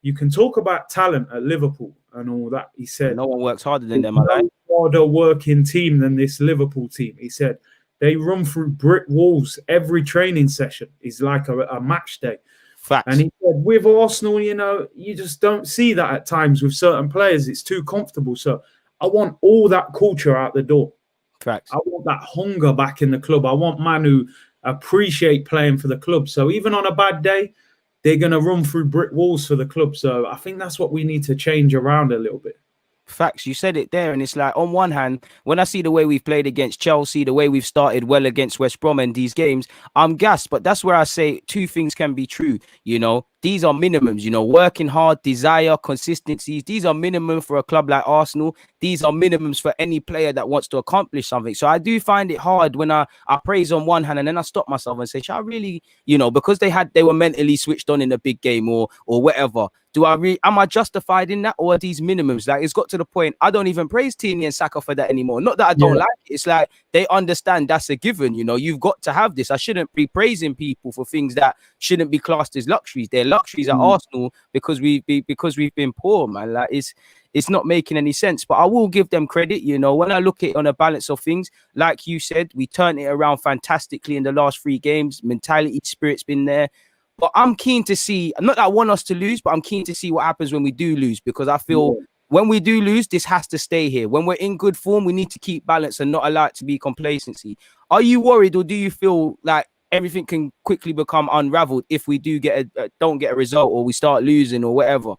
you can talk about talent at Liverpool and all that. He said, no one works harder than them. No harder working team than this Liverpool team. He said, they run through brick walls every training session. It's like a match day. Facts. And he said, with Arsenal, you know, you just don't see that at times with certain players. It's too comfortable. So I want all that culture out the door. Facts. I want that hunger back in the club. I want man who appreciate playing for the club. So even on a bad day, they're going to run through brick walls for the club. So I think that's what we need to change around a little bit. Facts. You said it there. And it's like, on one hand, when I see the way we've played against Chelsea, the way we've started well against West Brom and these games, I'm gassed. But that's where I say two things can be true. You know, these are minimums, you know, working hard, desire, consistencies. These are minimum for a club like Arsenal. These are minimums for any player that wants to accomplish something. So I do find it hard when I praise on one hand and then I stop myself and say, shall I really, you know, because they were mentally switched on in a big game or whatever. Am I justified in that, or are these minimums? Like, it's got to the point I don't even praise Tierney and Saka for that anymore. Not that I don't like it. It's like they understand that's a given. You know, you've got to have this. I shouldn't be praising people for things that shouldn't be classed as luxuries. They're luxuries at Arsenal because we've been poor, man. Like it's not making any sense. But I will give them credit. You know, when I look at it on a balance of things, like you said, we turned it around fantastically in the last 3 games. Mentality, spirit's been there. But I'm keen to see, not that I want us to lose, but I'm keen to see what happens when we do lose, because I feel when we do lose, this has to stay here. When we're in good form, we need to keep balance and not allow it to be complacency. Are you worried, or do you feel like everything can quickly become unraveled if we do don't get a result, or we start losing or whatever?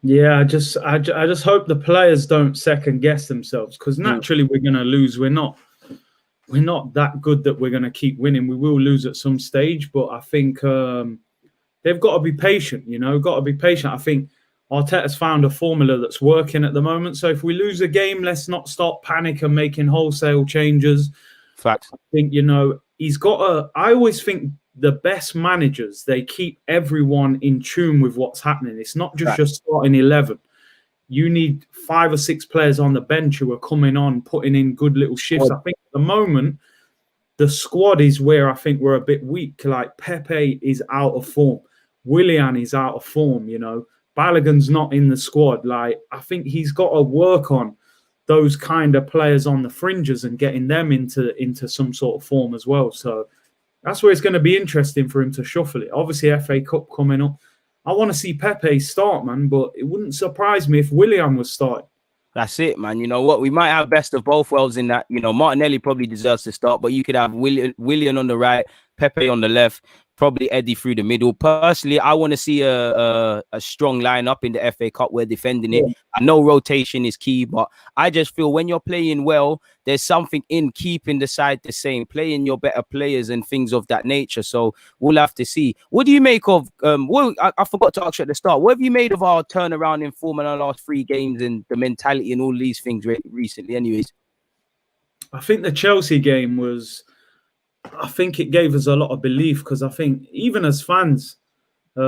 Yeah, I just hope the players don't second guess themselves, because naturally we're going to lose. We're not that good that we're going to keep winning. We will lose at some stage, but I think they've got to be patient, you know, got to be patient. I think Arteta's found a formula that's working at the moment. So if we lose a game, let's not start panic and making wholesale changes. Fact. I think, you know, I always think the best managers, they keep everyone in tune with what's happening. It's not just your starting 11. You need 5 or 6 players on the bench who are coming on, putting in good little shifts. I think at the moment, the squad is where I think we're a bit weak. Like Pepe is out of form. Willian is out of form, you know. Balogun's not in the squad. Like, I think he's got to work on those kind of players on the fringes and getting them into some sort of form as well. So that's where it's going to be interesting for him to shuffle it. Obviously, FA Cup coming up. I want to see Pepe start, man, but it wouldn't surprise me if Willian was starting. That's it, man. You know what? We might have best of both worlds in that. You know, Martinelli probably deserves to start, but you could have Willian on the right, Pepe on the left, probably Eddie through the middle. Personally, I want to see a strong lineup in the FA Cup. We're defending it. I know rotation is key, but I just feel when you're playing well, there's something in keeping the side the same, playing your better players and things of that nature. So we'll have to see. What do you make of, I forgot to ask you at the start, what have you made of our turnaround in form in our last 3 games and the mentality and all these things recently anyways? I think the Chelsea game I think it gave us a lot of belief, because I think even as fans, you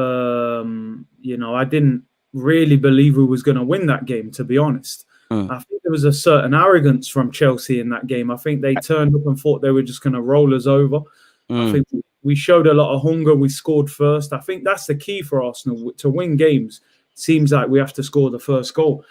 know, I didn't really believe we was going to win that game, to be honest. I think there was a certain arrogance from Chelsea in that game. I think they turned up and thought they were just going to roll us over. I think we showed a lot of hunger. We scored first. I think that's the key for Arsenal. To win games, seems like we have to score the first goal.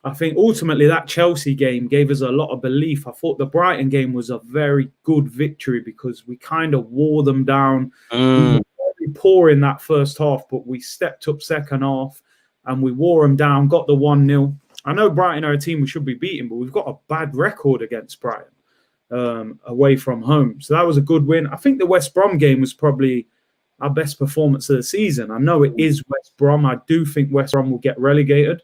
I think ultimately that Chelsea game gave us a lot of belief. I thought the Brighton game was a very good victory because we kind of wore them down. We were very poor in that first half, but we stepped up second half and we wore them down, got the 1-0. I know Brighton are a team we should be beating, but we've got a bad record against Brighton away from home. So that was a good win. I think the West Brom game was probably our best performance of the season. I know it is West Brom. I do think West Brom will get relegated.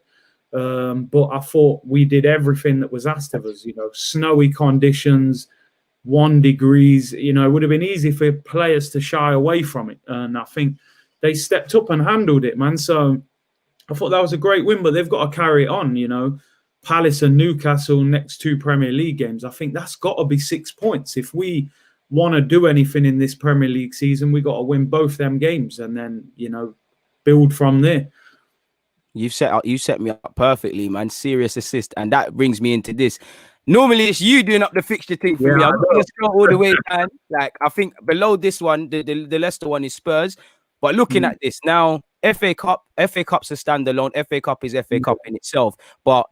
But I thought we did everything that was asked of us, you know, snowy conditions, 1 degrees, you know, it would have been easy for players to shy away from it. And I think they stepped up and handled it, man. So I thought that was a great win, but they've got to carry it on, you know. Palace and Newcastle, next 2 Premier League games. I think that's got to be 6 points. If we want to do anything in this Premier League season, we got to win both them games and then, build from there. You set me up perfectly, man. Serious assist. And that brings me into this. Normally, it's you doing up the fixture thing for me. I'm going to scroll all the way down. Like, I think below this one, the Leicester one is Spurs. But looking at this now, FA Cup's a standalone. FA Cup is FA Cup in itself. But,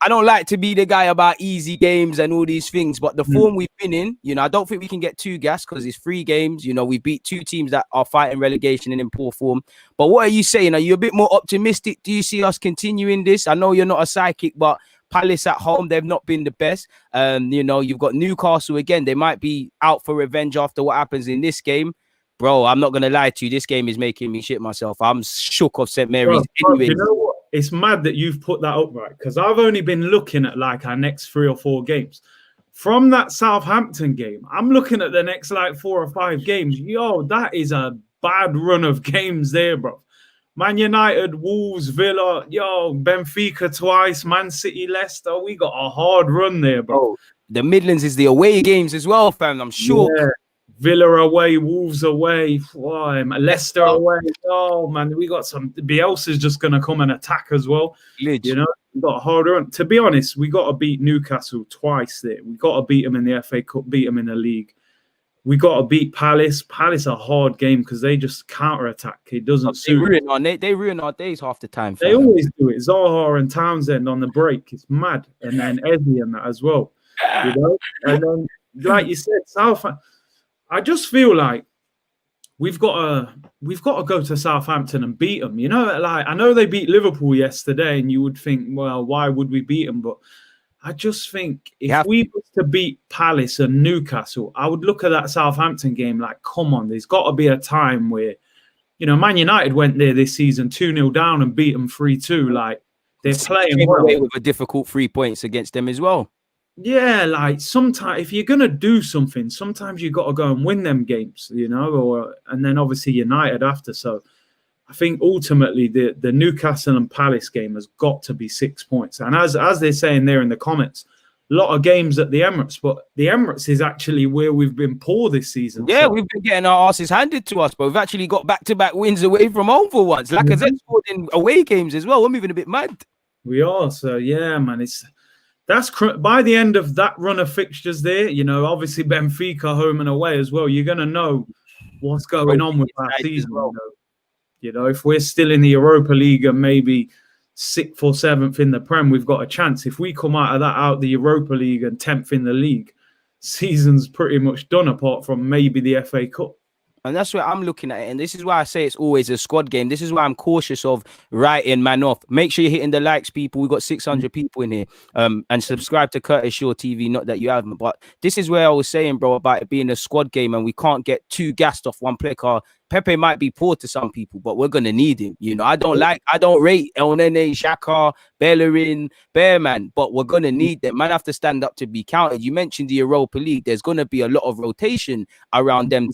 I don't like to be the guy about easy games and all these things. But the form we've been in, I don't think we can get too gassed because it's 3 games. We beat 2 teams that are fighting relegation and in poor form. But what are you saying? Are you a bit more optimistic? Do you see us continuing this? I know you're not a psychic, but Palace at home, they've not been the best. You've got Newcastle again. They might be out for revenge after what happens in this game. Bro, I'm not going to lie to you. This game is making me shit myself. I'm shook of St. Mary's. Bro, you know what? It's mad that you've put that up, right? Because I've only been looking at like our next 3 or 4 games. From that Southampton game, I'm looking at the next like 4 or 5 games. Yo, that is a bad run of games there, bro. Man United, Wolves, Villa, Benfica twice, Man City, Leicester. We got a hard run there, bro. Oh, the Midlands is the away games as well, fam. I'm sure. Yeah. Villa away, Wolves away, Leicester away. Oh, man, we got some. Bielsa's just going to come and attack as well. We got a hard run. To be honest, we got to beat Newcastle twice there. We got to beat them in the FA Cup, beat them in the league. We got to beat Palace. Palace a hard game because they just counter-attack. It doesn't suit. They ruin our days half the time. They always do it. Zaha and Townsend on the break. It's mad. And then Eddie and that as well. And then, like you said, I just feel like we've got to go to Southampton and beat them. Like I know they beat Liverpool yesterday, and you would think, well, why would we beat them? But I just think if we were to beat Palace and Newcastle, I would look at that Southampton game like, come on, there's got to be a time where, Man United went there this season 2-0 down and beat them 3-2. Like they're playing well. With a difficult 3 points against them as well. Yeah, like sometimes if you're gonna do something, sometimes you got to go and win them games, and then obviously United after. So I think ultimately the Newcastle and Palace game has got to be 6 points. And as they're saying there in the comments, a lot of games at the Emirates, but the Emirates is actually where we've been poor this season. Yeah, we've been getting our asses handed to us, but we've actually got back-to-back wins away from home for once. Lacazette scored in away games as well. We're moving a bit mad. We are. So yeah, man, that's by the end of that run of fixtures there, obviously Benfica home and away as well. You're going to know what's going on with our season. If we're still in the Europa League and maybe 6th or 7th in the Prem, we've got a chance. If we come out of the Europa League and 10th in the league, season's pretty much done apart from maybe the FA Cup. And that's where I'm looking at it. And this is why I say it's always a squad game. This is why I'm cautious of writing man off. Make sure you're hitting the likes, people. We've got 600 people in here. And subscribe to Curtis Shaw TV. Not that you haven't. But this is where I was saying, bro, about it being a squad game and we can't get too gassed off one player. Pepe might be poor to some people, but we're going to need him. I don't rate El Nene, Xhaka, Bellerin, Bearman, but we're going to need them. Man have to stand up to be counted. You mentioned the Europa League. There's going to be a lot of rotation around them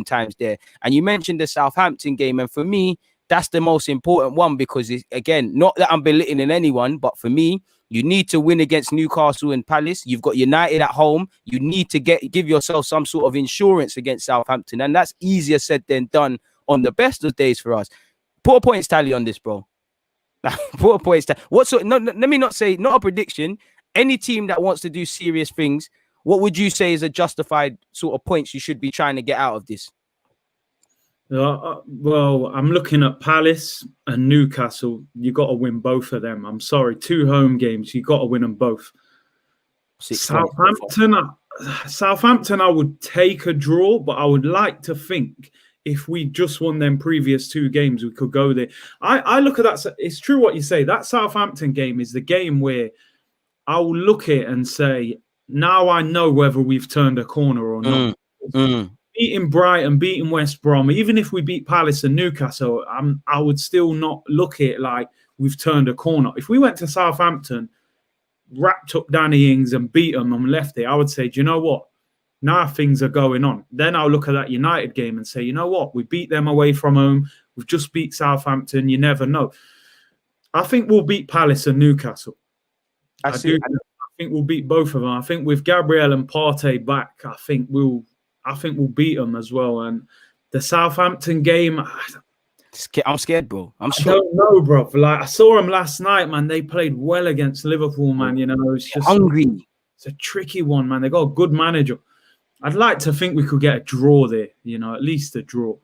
times there. And you mentioned the Southampton game. And for me, that's the most important one because, again, not that I'm belittling anyone, but for me, you need to win against Newcastle and Palace. You've got United at home. You need to give yourself some sort of insurance against Southampton. And that's easier said than done on the best of days for us. Put a points tally on this, bro. Put a points tally. Let me not say, not a prediction. Any team that wants to do serious things, what would you say is a justified sort of points you should be trying to get out of this? Well, I'm looking at Palace and Newcastle. You got to win both of them. I'm sorry, 2 home games. You got to win them both. Southampton, I would take a draw, but I would like to think if we just won them previous 2 games, we could go there. I look at that. It's true what you say. That Southampton game is the game where I will look at it and say, now I know whether we've turned a corner or not. Beating Brighton, beating West Brom, even if we beat Palace and Newcastle, I would still not look at it like we've turned a corner. If we went to Southampton, wrapped up Danny Ings and beat them and left it, I would say, do you know what? Now things are going on. Then I'll look at that United game and say, you know what? We beat them away from home. We've just beat Southampton. You never know. I think we'll beat Palace and Newcastle. I think we'll beat both of them. I think with Gabriel and Partey back, I think we'll I think we'll beat them as well. And the Southampton game, I'm scared, bro. I don't know, bro. Like, I saw them last night, man. They played well against Liverpool, man. You know, it's just hungry. It's a tricky one, man. They got a good manager. I'd like to think we could get a draw there. You know, at least a draw.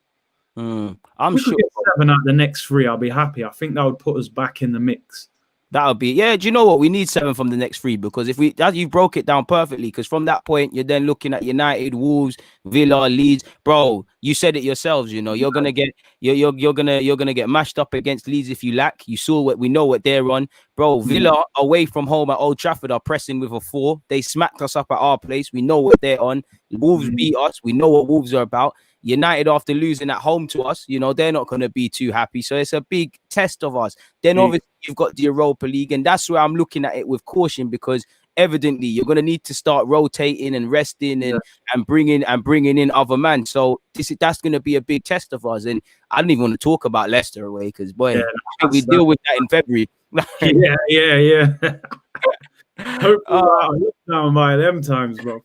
I'm we sure. Could get 7 out of the next 3. I'll be happy. I think that would put us back in the mix. That would be, yeah. Do you know what? We need 7 from the next 3 because if you broke it down perfectly. Because from that point, you're then looking at United, Wolves, Villa, Leeds, bro. You said it yourselves. You know, you're gonna get mashed up against Leeds if you lack. You saw we know what they're on, bro. Villa away from home at Old Trafford are pressing with a 4. They smacked us up at our place. We know what they're on. Wolves beat us. We know what Wolves are about. United, after losing at home to us, you know, they're not going to be too happy. So it's a big test of us. Then obviously you've got the Europa League, and that's where I'm looking at it with caution because evidently you're going to need to start rotating and resting and bringing in other men. So that's going to be a big test of us. And I don't even want to talk about Leicester away because, boy, we deal with that in February. yeah. Hopefully, down by them times, bro.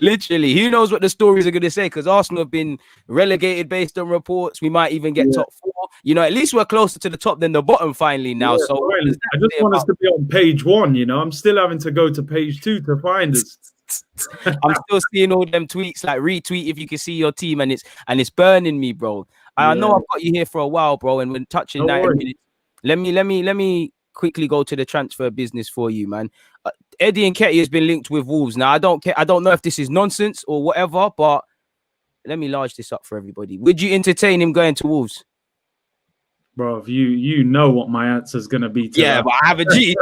Literally, who knows what the stories are going to say? Because Arsenal have been relegated based on reports. We might even get top 4. You know, at least we're closer to the top than the bottom finally now. Yeah, so I just want us to be on page 1. You know, I'm still having to go to page 2 to find us. I'm still seeing all them tweets like retweet if you can see your team, and it's burning me, bro. I know I've got you here for a while, bro, and when touching 90 minutes, let me quickly go to the transfer business for you, man. Eddie Nketiah has been linked with Wolves. Now, I don't care. I don't know if this is nonsense or whatever, but let me large this up for everybody. Would you entertain him going to Wolves? Bro, you know what my answer is going to be. Yeah, but I have a G.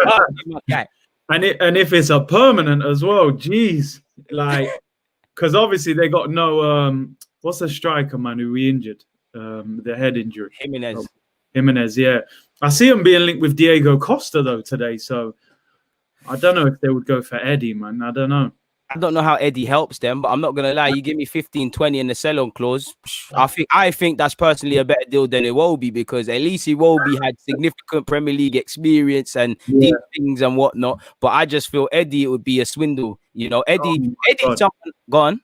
And if it's a permanent as well, geez. Like, because obviously they got no, what's the striker, man, who we injured? The head injury. Jimenez, yeah. I see him being linked with Diego Costa, though, today, so I don't know if they would go for Eddie, man. I don't know. I don't know how Eddie helps them, but I'm not going to lie. You give me 15, 20 in the sell-on clause. I think that's personally a better deal than Iwobi because at least Iwobi had significant Premier League experience and these things and whatnot. But I just feel Eddie, it would be a swindle. You know, Eddie, gone.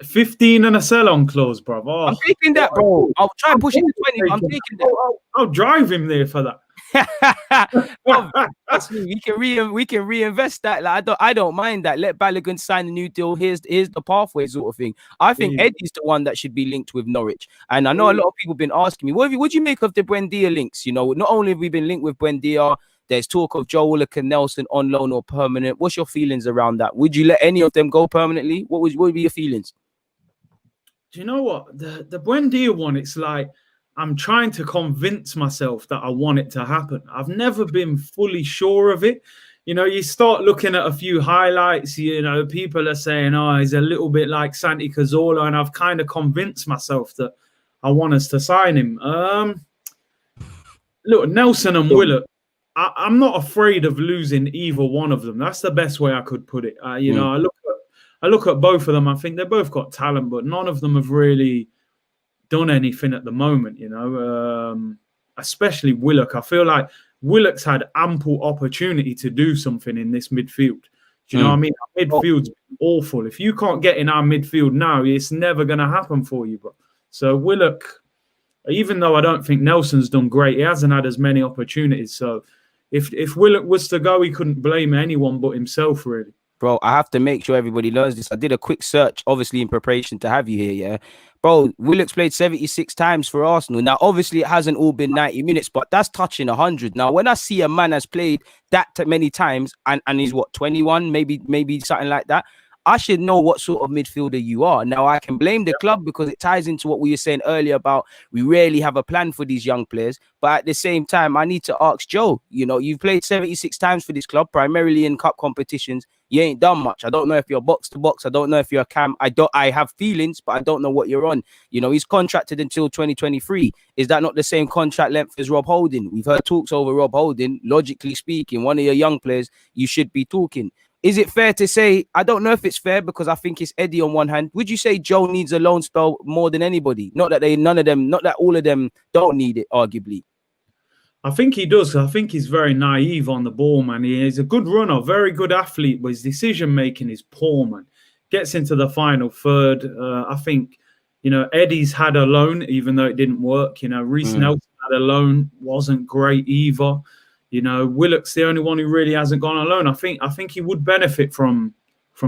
15 and a sell-on clause, bro. Oh, I'm taking that, bro. I'll try and push it to 20. I'm taking that. I'll drive him there for that. we can reinvest that. Like, I don't mind that. Let Balogun sign a new deal. Here's the pathway sort of thing. I think Eddie's the one that should be linked with Norwich. And I know a lot of people have been asking me, what do you make of the Buendia links? You know, not only have we been linked with Buendia, there's talk of Joe Willock and Nelson on loan or permanent. What's your feelings around that? Would you let any of them go permanently? What would be your feelings? Do you know what? The Buendia one, it's like I'm trying to convince myself that I want it to happen. I've never been fully sure of it. You know, you start looking at a few highlights, you know, people are saying, oh, he's a little bit like Santi Cazorla, and I've kind of convinced myself that I want us to sign him. Look, Nelson and Willock, I'm not afraid of losing either one of them. That's the best way I could put it. You know, I look at both of them. I think they've both got talent, but none of them have really done anything at the moment, you know, especially Willock. I feel like Willock's had ample opportunity to do something in this midfield. Do you know what I mean? Our midfield's awful. If you can't get in our midfield now, it's never going to happen for you, bro. So Willock, even though I don't think Nelson's done great, he hasn't had as many opportunities. So if Willock was to go, he couldn't blame anyone but himself, really. Bro, I have to make sure everybody learns this. I did a quick search, obviously, in preparation to have you here, yeah? Bro, Willock's played 76 times for Arsenal. Now, obviously, it hasn't all been 90 minutes, but that's touching 100. Now, when I see a man has played that many times and he's, 21, maybe something like that, I should know what sort of midfielder you are. Now, I can blame the club because it ties into what we were saying earlier about we rarely have a plan for these young players. But at the same time, I need to ask Joe, you know, you've played 76 times for this club, primarily in cup competitions. You ain't done much. I don't know if you're box to box. I don't know if you're a cam. I have feelings, but I don't know what you're on. You know, he's contracted until 2023. Is that not the same contract length as Rob Holding? We've heard talks over Rob Holding. Logically speaking, one of your young players, you should be talking. Is it fair to say, I don't know if it's fair because I think it's Eddie on one hand. Would you say Joe needs a loan spell more than anybody? Not that all of them don't need it, arguably. I think he does. I think he's very naive on the ball, man. He is a good runner, very good athlete, but his decision-making is poor, man. gets into the final third. I think, Eddie's had a loan, even though it didn't work. Reece Nelson had a loan, wasn't great either. Willock's the only one who really hasn't gone on loan. I think he would benefit from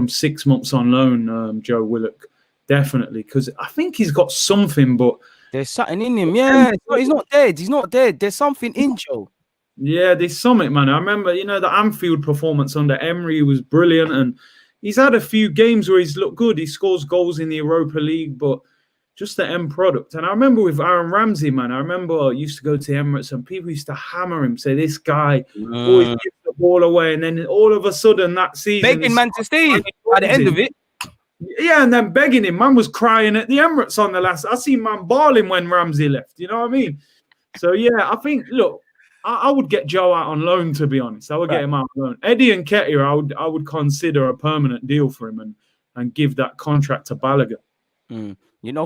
6 months on loan, Joe Willock, definitely, because I think he's got something, but there's something in him. Yeah, he's not dead. He's not dead. There's something in Joe. Yeah, there's something, man. I remember, the Anfield performance under Emery was brilliant, and he's had a few games where he's looked good. He scores goals in the Europa League, but just the end product. And I remember with Aaron Ramsey, man, I used to go to Emirates and people used to hammer him, say this guy always gives the ball away. And then all of a sudden that season... Begging man to stay at the end of it. Yeah, and then begging him. Man was crying at the Emirates on the last... I see man bawling when Ramsey left. You know what I mean? So, yeah, I think, look, I would get Joe out on loan, to be honest. I would get him out on loan. Eddie and Nketiah, I would consider a permanent deal for him and give that contract to Balogun.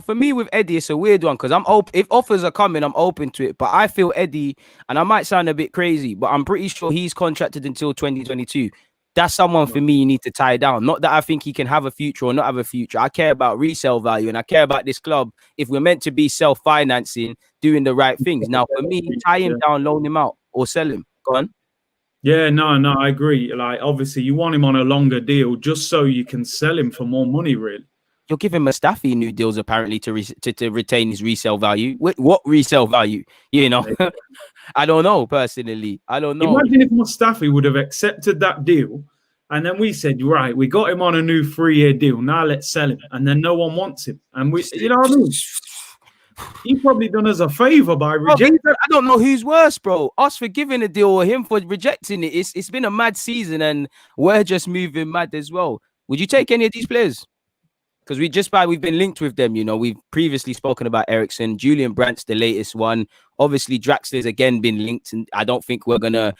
For me with Eddie, it's a weird one because I'm open. If offers are coming, I'm open to it. But I feel Eddie, and I might sound a bit crazy, but I'm pretty sure he's contracted until 2022. That's someone for me you need to tie down. Not that I think he can have a future or not have a future. I care about resale value and I care about this club. If we're meant to be self-financing, doing the right things. Now, for me, tie him down, loan him out, or sell him. Go on. Yeah, no, I agree. Like, obviously, you want him on a longer deal just so you can sell him for more money, really. You're giving Mustafi new deals apparently to retain his resale value. What resale value? I don't know personally. I don't know. Imagine if Mustafi would have accepted that deal, and then we said, right, we got him on a new 3-year deal. Now let's sell him, and then no one wants him. And we, you know what I mean? He probably done us a favor by rejecting. I don't know who's worse, bro. Us for giving a deal or him for rejecting it. It's been a mad season, and we're just moving mad as well. Would you take any of these players? Because we've been linked with them, we've previously spoken about Eriksen. Julian Brandt's the latest one. Obviously, Draxler's again been linked, and I don't think we're gonna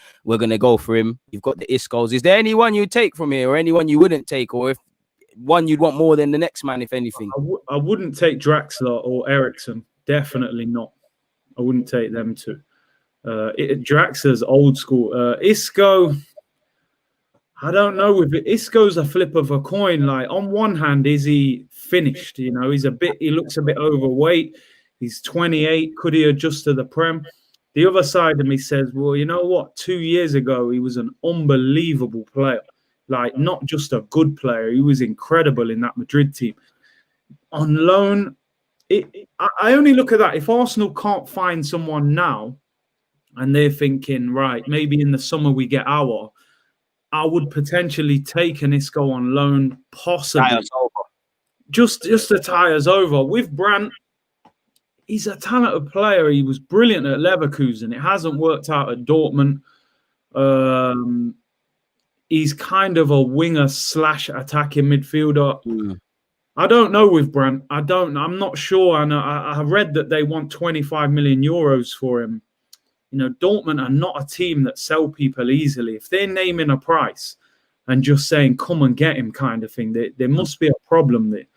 go for him. You've got the Iscos. Is there anyone you'd take from here, or anyone you wouldn't take, or if one you'd want more than the next man, if anything? I wouldn't take Draxler or Eriksen. Definitely not. I wouldn't take them two. Draxler's old school. Isco. I don't know. With Isco's a flip of a coin. Like, on one hand, is he finished? He looks a bit overweight. He's 28. Could he adjust to the Prem? The other side of me says, well, you know what? 2 years ago, he was an unbelievable player. Like, not just a good player. He was incredible in that Madrid team. On loan, I only look at that. If Arsenal can't find someone now, and they're thinking, right, maybe in the summer we get I would potentially take an Isco on loan, possibly. Just to tie us over. With Brandt, he's a talented player. He was brilliant at Leverkusen. It hasn't worked out at Dortmund. He's kind of a winger / attacking midfielder. I don't know with Brandt. I'm not sure. I read that they want 25 million euros for him. Dortmund are not a team that sell people easily. If they're naming a price and just saying, come and get him kind of thing, there must be a problem there.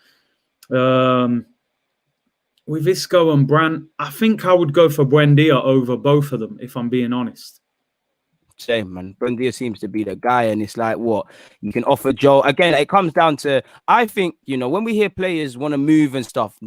With Isco and Brandt, I think I would go for Buendia over both of them, if I'm being honest. Same, man. Buendia seems to be the guy, and it's like, what you can offer Joe. Again, it comes down to, I think, when we hear players want to move and stuff,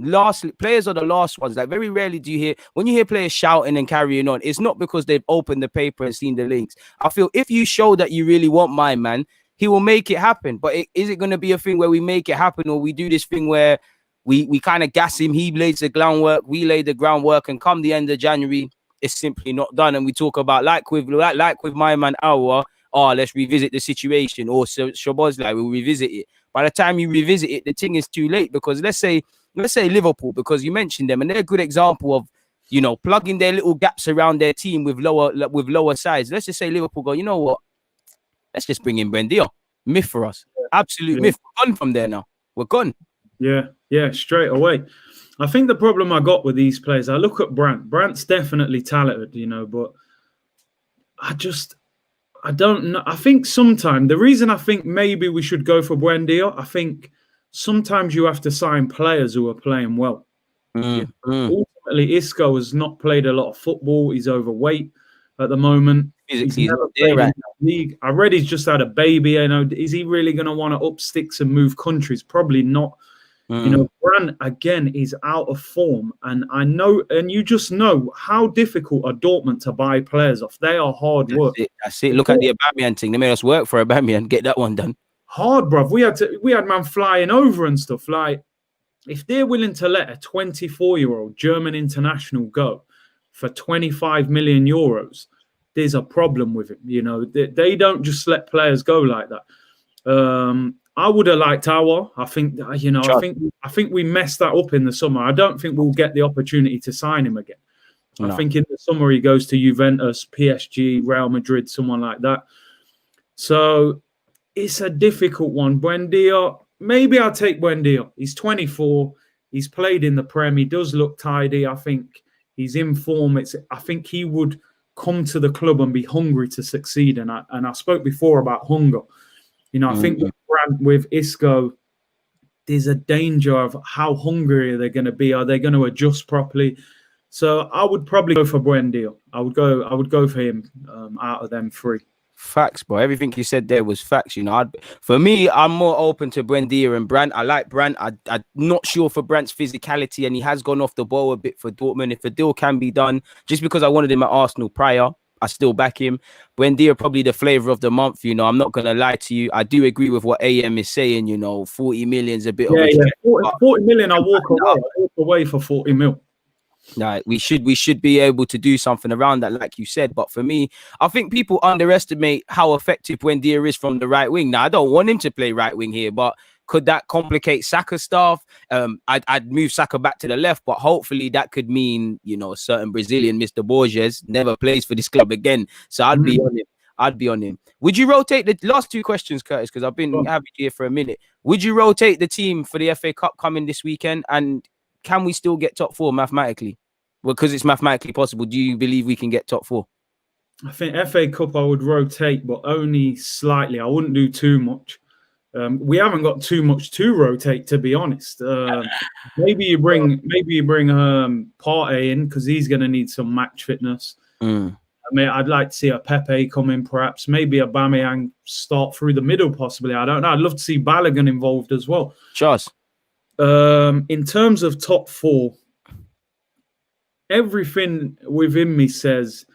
players are the last ones. Like, very rarely do you hear, when you hear players shouting and carrying on, it's not because they've opened the paper and seen the links. I feel if you show that you really want my man, he will make it happen. But is it going to be a thing where we make it happen, or we do this thing where we kind of gas him, he lays the groundwork, we lay the groundwork, and come the end of January, it's simply not done, and we talk about like with my man Aouar, let's revisit the situation, or Szoboszlai, we'll revisit it. By the time you revisit it, the thing is too late, because let's say Liverpool, because you mentioned them, and they're a good example of plugging their little gaps around their team with lower sides. Let's just say Liverpool go, you know what? Let's just bring in Buendia. Myth for us, absolute myth. We're gone from there now. We're gone. Yeah, straight away. I think the problem I got with these players, I look at Brandt. Brandt's definitely talented, but I don't know. I think sometimes, the reason I think maybe we should go for Buendia, I think sometimes you have to sign players who are playing well. Ultimately, Isco has not played a lot of football. He's overweight at the moment. He's Physically, he's never not there, played in right? that league. I read he's just had a baby. You know, is he really going to want to up sticks and move countries? Probably not. You know, Brandt again is out of form, and I know, and you just know how difficult are Dortmund to buy players off. They are hard work. That's it. Look at the Aubameyang thing. They made us work for Aubameyang. Get that one done. Hard, bruv. We had man flying over and stuff. Like, if they're willing to let a 24-year-old German international go for 25 million euros, there's a problem with him. You know, they don't just let players go like that. I would have liked Aouar. I think, you know, I think we messed that up in the summer. I don't think we'll get the opportunity to sign him again. No. I think in the summer he goes to Juventus, PSG, Real Madrid, someone like that. So it's a difficult one. Buendia, maybe I'll take Buendia. He's 24. He's played in the Prem. He does look tidy. I think he's in form. I think he would come to the club and be hungry to succeed. And I spoke before about hunger. You know, I think with Isco, there's a danger of how hungry they're going to be. Are they going to adjust properly? So I would probably go for Buendia. I would go for him out of them three. Facts, bro. Everything you said there was facts. You know, for me, I'm more open to Buendia and Brandt. I like Brandt. I'm not sure for Brandt's physicality, and he has gone off the ball a bit for Dortmund. If a deal can be done, just because I wanted him at Arsenal prior, I still back him. Buendia probably the flavour of the month. You know, I'm not going to lie to you. I do agree with what AM is saying. You know, 40 million is a bit of a 40 million. I walk away for 40 mil. Nah, we should be able to do something around that, like you said. But for me, I think people underestimate how effective Buendia is from the right wing. Now, I don't want him to play right wing here, but could that complicate Saka's stuff? I'd move Saka back to the left, but hopefully that could mean, you know, a certain Brazilian, Mr. Borges, never plays for this club again. So I'd be on him. I'd be on him. Would you rotate the last two questions, Curtis? Because I've been having you here for a minute. Would you rotate the team for the FA Cup coming this weekend? And can we still get top four mathematically? Well, because it's mathematically possible. Do you believe we can get top four? I think FA Cup I would rotate, but only slightly. I wouldn't do too much. We haven't got too much to rotate, to be honest. Maybe you bring Partey in because he's going to need some match fitness. I mean, I'd like to see a Pepe come in, perhaps. Maybe a Aubameyang start through the middle, possibly. I don't know. I'd love to see Balogun involved as well. Charles. In terms of top four, everything within me says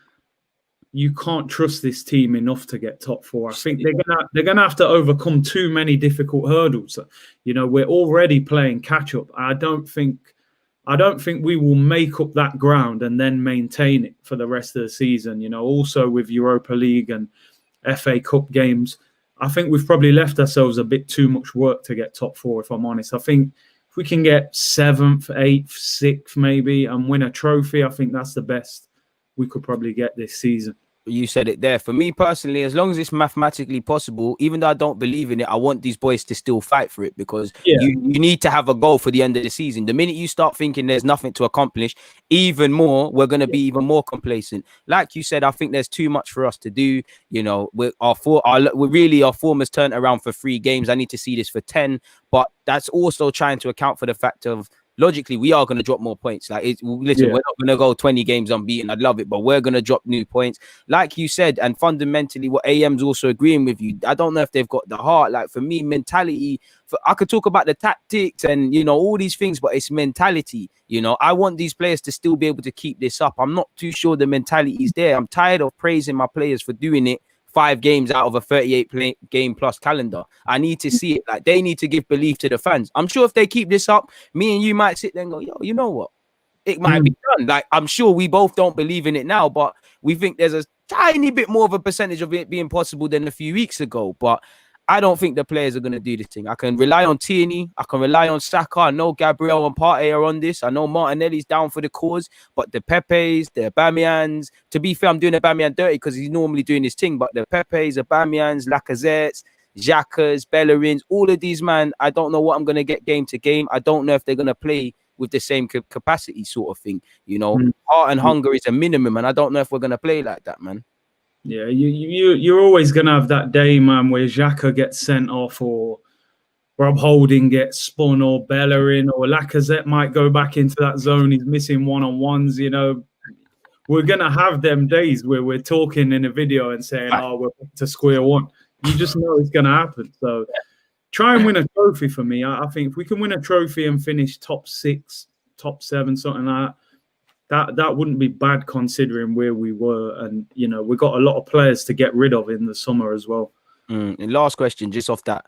you can't trust this team enough to get top four. I think they're gonna have to overcome too many difficult hurdles. You know, we're already playing catch up. I don't think we will make up that ground and then maintain it for the rest of the season. You know, also with Europa League and FA Cup games, I think we've probably left ourselves a bit too much work to get top four, if I'm honest. I think if we can get 7th, 8th, 6th maybe and win a trophy, I think that's the best we could probably get this season. You said it there. For me personally, as long as it's mathematically possible, even though I don't believe in it, I want these boys to still fight for it because you need to have a goal for the end of the season. The minute you start thinking there's nothing to accomplish, even more, we're going to be even more complacent. Like you said, I think there's too much for us to do. You know, our form has turned around for 3 games. I need to see this for 10, but that's also trying to account for the fact of logically, we are going to drop more points. Like, we're not going to go 20 games unbeaten. I'd love it, but we're going to drop new points. Like you said, and fundamentally, what AM's also agreeing with you. I don't know if they've got the heart. Like, for me, mentality, I could talk about the tactics and, you know, all these things, but it's mentality. You know, I want these players to still be able to keep this up. I'm not too sure the mentality is there. I'm tired of praising my players for doing it 5 games out of a 38 game plus calendar. I need to see it. Like, they need to give belief to the fans. I'm sure if they keep this up, me and you might sit there and go, yo, you know what? It might be done. Like, I'm sure we both don't believe in it now, but we think there's a tiny bit more of a percentage of it being possible than a few weeks ago. But I don't think the players are going to do this thing. I can rely on Tierney. I can rely on Saka. I know Gabriel and Partey are on this. I know Martinelli's down for the cause. But the Pepes, the Aubameyangs, to be fair, I'm doing Aubameyang dirty because he's normally doing his thing. But the Pepes, Aubameyangs, Lacazettes, Xhakas, Bellerins, all of these, man, I don't know what I'm going to get game to game. I don't know if they're going to play with the same capacity sort of thing. You know, heart and hunger is a minimum. And I don't know if we're going to play like that, man. Yeah, you're always going to have that day, man, where Xhaka gets sent off or Rob Holding gets spun or Bellerin or Lacazette might go back into that zone. He's missing one-on-ones, you know. we're going to have them days where we're talking in a video and saying, oh, we're back to square one. You just know it's going to happen. So try and win a trophy for me. I think if we can win a trophy and finish top 6, top 7, something like that wouldn't be bad considering where we were. And, you know, we've got a lot of players to get rid of in the summer as well. And last question, just off that,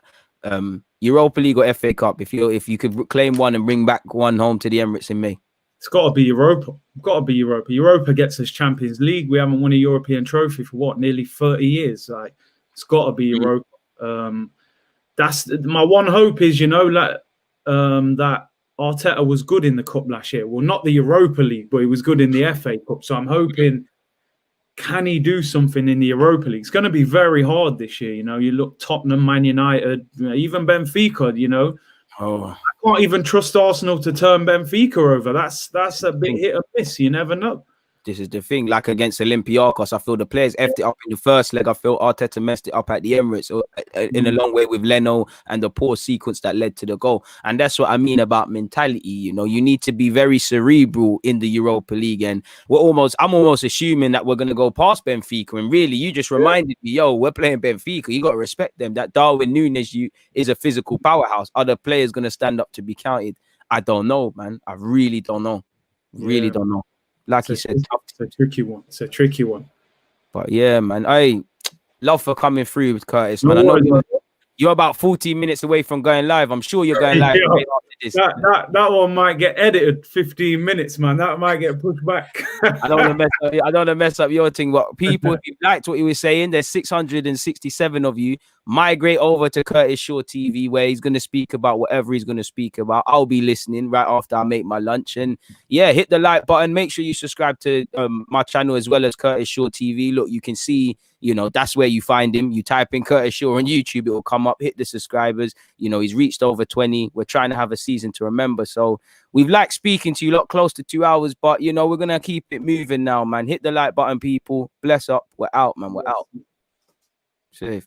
Europa League or FA Cup, if you could claim one and bring back one home to the Emirates in May. It's got to be Europa. Got to be Europa. Europa gets us Champions League. We haven't won a European trophy for what, nearly 30 years. Like, it's got to be Europa. That's my one hope is, you know, that Arteta was good in the cup last year. Well, not the Europa League, but he was good in the FA Cup. So I'm hoping, can he do something in the Europa League? It's going to be very hard this year. You know, you look Tottenham, Man United, even Benfica, you know. Oh, I can't even trust Arsenal to turn Benfica over. That's a bit hit or miss. You never know. This is the thing. Like against Olympiacos, I feel the players effed it up in the first leg. I feel Arteta messed it up at the Emirates, or in a long way with Leno and the poor sequence that led to the goal. And that's what I mean about mentality. You know, you need to be very cerebral in the Europa League. And I'm almost assuming that we're going to go past Benfica. And really, you just reminded me, yo, we're playing Benfica. You got to respect them. That Darwin Núñez is a physical powerhouse. Are the players going to stand up to be counted? I don't know, man. I really don't know. Really don't know. Like you said, it's a tricky one. It's a tricky one. But yeah, man, I love for coming through with Curtis, man. I know you're about 14 minutes away from going live. I'm sure you're going live right after this. That one might get edited 15 minutes, man. That might get pushed back. I don't want to mess up your thing. But people, if you liked what he was saying, there's 667 of you. Migrate over to Curtis Shaw TV, where he's going to speak about whatever he's going to speak about. I'll be listening right after I make my lunch. And yeah, hit the like button. Make sure you subscribe to my channel as well as Curtis Shaw TV. Look, you can see, you know, that's where you find him. You type in Curtis Shaw on YouTube, it will come up. Hit the subscribers. You know, he's reached over 20. We're trying to have a season to remember. So we've liked speaking to you, lot close to 2 hours, but you know, we're going to keep it moving now, man. Hit the like button, people. Bless up. We're out, man. We're out. Safe.